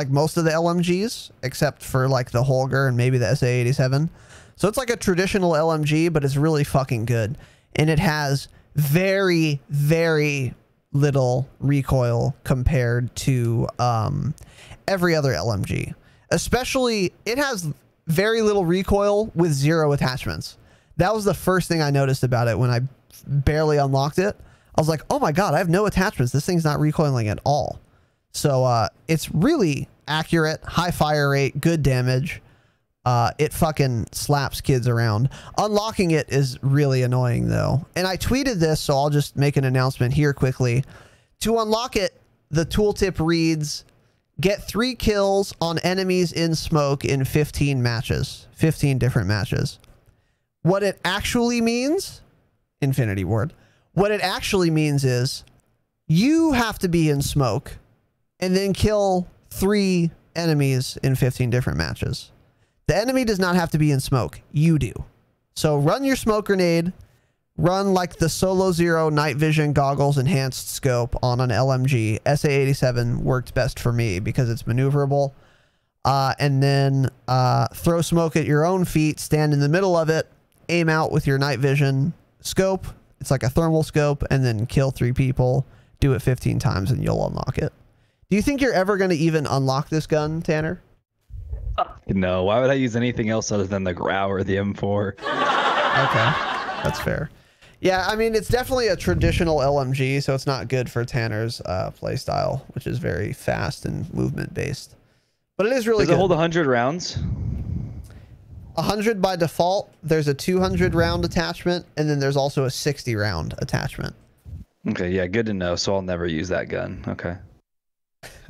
most of the LMGs, except for like the Holger and maybe the SA-87. So it's like a traditional LMG, but it's really fucking good. And it has very, very little recoil compared to every other LMG. Especially, it has very little recoil with 0 attachments. That was the first thing I noticed about it when I barely unlocked it. I was like, oh my God, I have no attachments. This thing's not recoiling at all. So it's really accurate, high fire rate, good damage. It fucking slaps kids around. Unlocking it is really annoying though. And I tweeted this, so I'll just make an announcement here quickly. To unlock it, the tooltip reads, get 3 kills on enemies in smoke in 15 matches. 15 different matches. What it actually means, infinity word. What it actually means is you have to be in smoke and then kill 3 enemies in 15 different matches. The enemy does not have to be in smoke. You do. So run your smoke grenade. Run like the Solo Zero night vision goggles enhanced scope on an LMG. SA-87 worked best for me because it's maneuverable. And then throw smoke at your own feet. Stand in the middle of it. Aim out with your night vision scope. It's like a thermal scope. And then kill 3 people. Do it 15 times and you'll unlock it. Do you think you're ever going to even unlock this gun, Tanner? No, why would I use anything else other than the Grau or the M4? Okay, that's fair. Yeah, I mean, it's definitely a traditional LMG, so it's not good for Tanner's playstyle, which is very fast and movement-based. But it is really good. Does it hold 100 rounds? 100 by default. There's a 200-round attachment, and then there's also a 60-round attachment. Okay, yeah, good to know. So I'll never use that gun. Okay.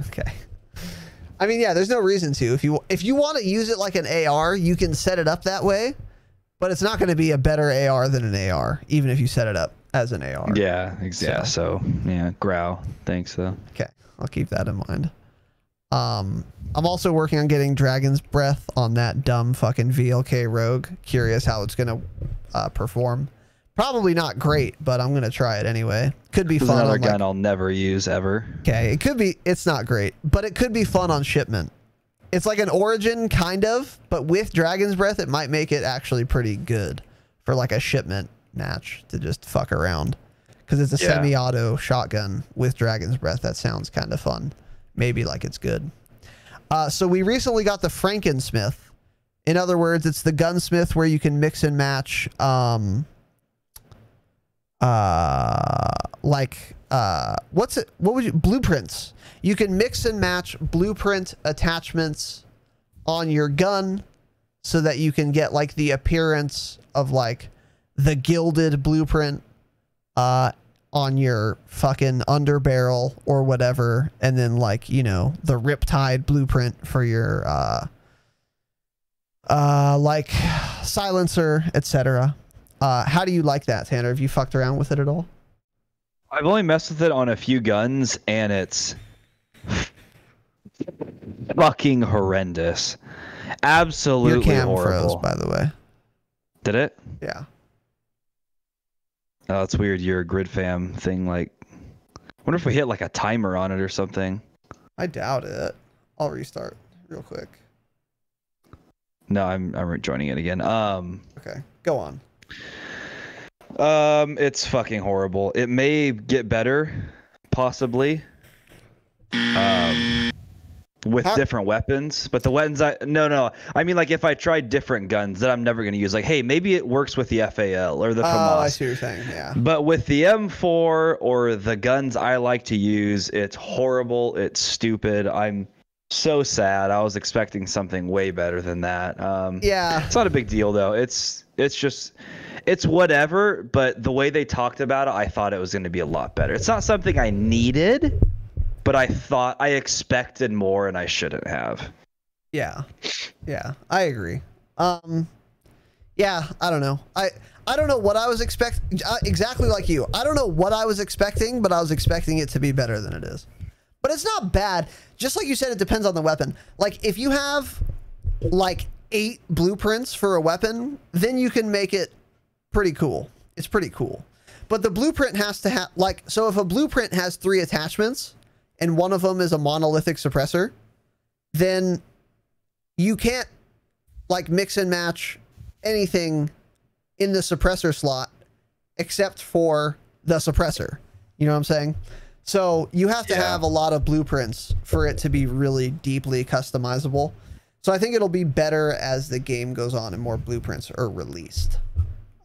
Okay. I mean, yeah, there's no reason to. If you want to use it like an AR, you can set it up that way, but it's not going to be a better AR than an AR, even if you set it up as an AR. Yeah, exactly. So yeah, growl. Thanks though. Okay, I'll keep that in mind. I'm also working on getting Dragon's Breath on that dumb fucking VLK Rogue. Curious how it's gonna perform. Probably not great, but I'm gonna try it anyway. Could be fun. Another gun I'll never use ever. Okay, it could be. It's not great, but it could be fun on shipment. It's like an Origin kind of, but with Dragon's Breath, it might make it actually pretty good for like a shipment match to just fuck around. Because it's a semi-auto shotgun with Dragon's Breath. That sounds kind of fun. Maybe like it's good. So we recently got the Frankensmith. In other words, it's the gunsmith where you can mix and match blueprints. You can mix and match blueprint attachments on your gun so that you can get like the appearance of like the gilded blueprint on your fucking underbarrel or whatever, and then like, you know, the Riptide blueprint for your like silencer, etc. How do you like that, Tanner? Have you fucked around with it at all? I've only messed with it on a few guns, and it's fucking horrendous. Absolutely your cam horrible. froze, by the way. Did it? Yeah. Oh, that's weird. Your grid fam thing, like, wonder if we hit like a timer on it or something. I doubt it. I'll restart real quick. No, I'm joining it again. Okay, go on. It's fucking horrible. It may get better, possibly. With different weapons, but the weapons no. I mean, like, if I tried different guns that I'm never going to use, like, hey, maybe it works with the FAL or the FAMAS. Oh, I see what you're saying, yeah. But with the M4 or the guns I like to use, it's horrible. It's stupid. I'm so sad. I was expecting something way better than that. Yeah. It's not a big deal, though. It's whatever, but the way they talked about it, I thought it was going to be a lot better. It's not something I needed, but I expected more, and I shouldn't have. Yeah, I agree. Yeah, I don't know. I don't know what I was expecting. Exactly like you. I don't know what I was expecting, but I was expecting it to be better than it is. But it's not bad. Just like you said, it depends on the weapon. Like, if you have like 8 blueprints for a weapon, then you can make it pretty cool. It's pretty cool. But the blueprint has to have, like, so if a blueprint has 3 attachments and one of them is a monolithic suppressor, then you can't like mix and match anything in the suppressor slot except for the suppressor. You know what I'm saying? So you have to have a lot of blueprints for it to be really deeply customizable. So I think it'll be better as the game goes on and more blueprints are released.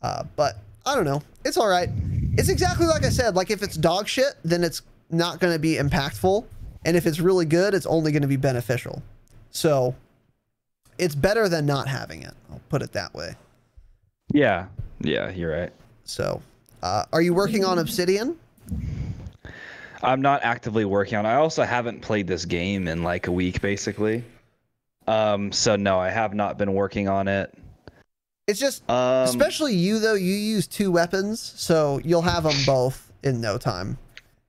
But I don't know. It's all right. It's exactly like I said. Like, if it's dog shit, then it's not going to be impactful. And if it's really good, it's only going to be beneficial. So it's better than not having it. I'll put it that way. Yeah, you're right. So are you working on Obsidian? I'm not actively working on it. I also haven't played this game in like a week, basically. So no, I have not been working on it. It's just, especially you though, you use 2 weapons, so you'll have them both in no time.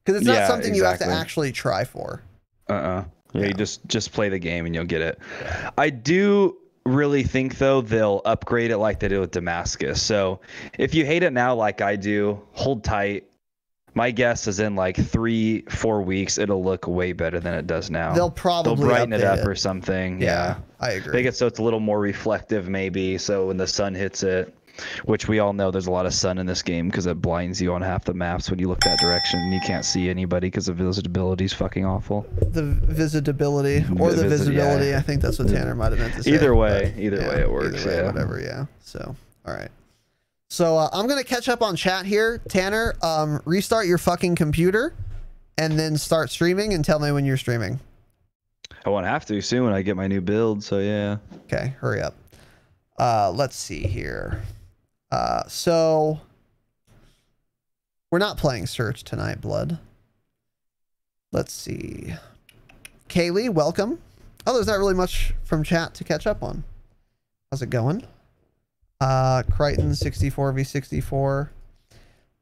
Because it's not something you have to actually try for. Yeah, you just play the game and you'll get it. I do really think, though, they'll upgrade it like they did with Damascus. So if you hate it now like I do, hold tight. My guess is in like 3-4 weeks, it'll look way better than it does now. They'll brighten it up or something. Yeah, I agree. Make it so it's a little more reflective, maybe. So when the sun hits it, which we all know there's a lot of sun in this game because it blinds you on half the maps when you look that direction and you can't see anybody because the visibility is fucking awful. The visibility or the visibility. Yeah. I think that's what Tanner might have meant to say. Either way it works. Either way, whatever. Yeah. So, all right. So I'm going to catch up on chat here. Tanner, restart your fucking computer and then start streaming and tell me when you're streaming. I won't have to soon when I get my new build. So yeah. Okay. Hurry up. Let's see here. So we're not playing Search tonight, Blood. Let's see. Kaylee, welcome. Oh, there's not really much from chat to catch up on. How's it going? Crichton 64v64.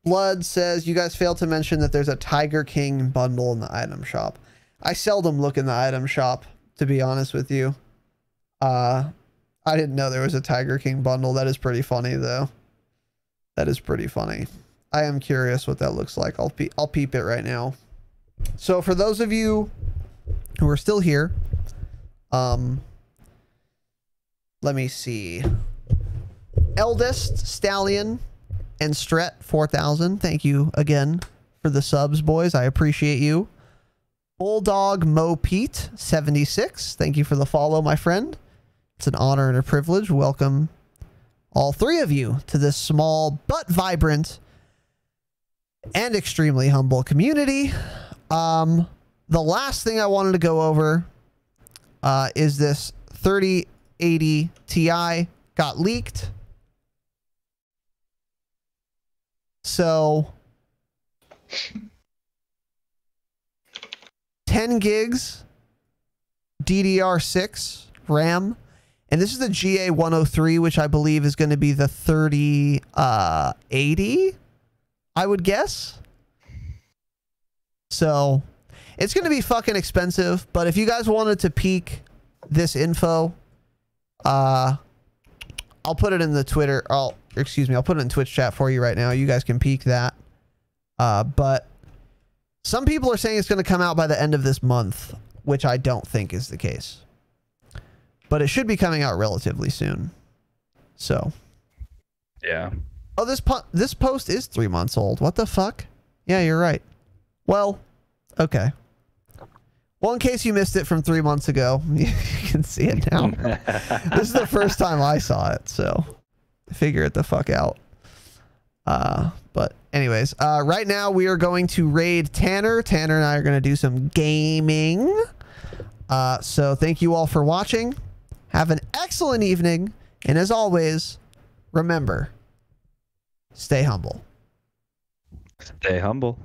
Blood says, you guys failed to mention that there's a Tiger King bundle in the item shop. I seldom look in the item shop, to be honest with you. I didn't know there was a Tiger King bundle. That is pretty funny, though. That is pretty funny. I am curious what that looks like. I'll peep it right now. So for those of you who are still here, let me see. Eldest, Stallion, and Stret 4000. Thank you again for the subs, boys. I appreciate you. Bulldog Mo Pete 76. Thank you for the follow, my friend. It's an honor and a privilege. Welcome all three of you to this small but vibrant and extremely humble community. The last thing I wanted to go over is this 3080 Ti got leaked. So 10 gigs DDR6 RAM, and this is the GA103, which I believe is going to be the 3080, I would guess. So it's going to be fucking expensive, but if you guys wanted to peek this info, I'll put it in the Twitter. I'll put it in Twitch chat for you right now. You guys can peek that. But some people are saying it's going to come out by the end of this month, which I don't think is the case. But it should be coming out relatively soon. So. Yeah. Oh, this post is 3 months old. What the fuck? Yeah, you're right. Well, okay. Well, in case you missed it from 3 months ago, you can see it now. This is the first time I saw it, so figure it the fuck out. But anyways, right now we are going to raid Tanner. Tanner and I are going to do some gaming. So thank you all for watching. Have an excellent evening. And as always, remember, stay humble. Stay humble.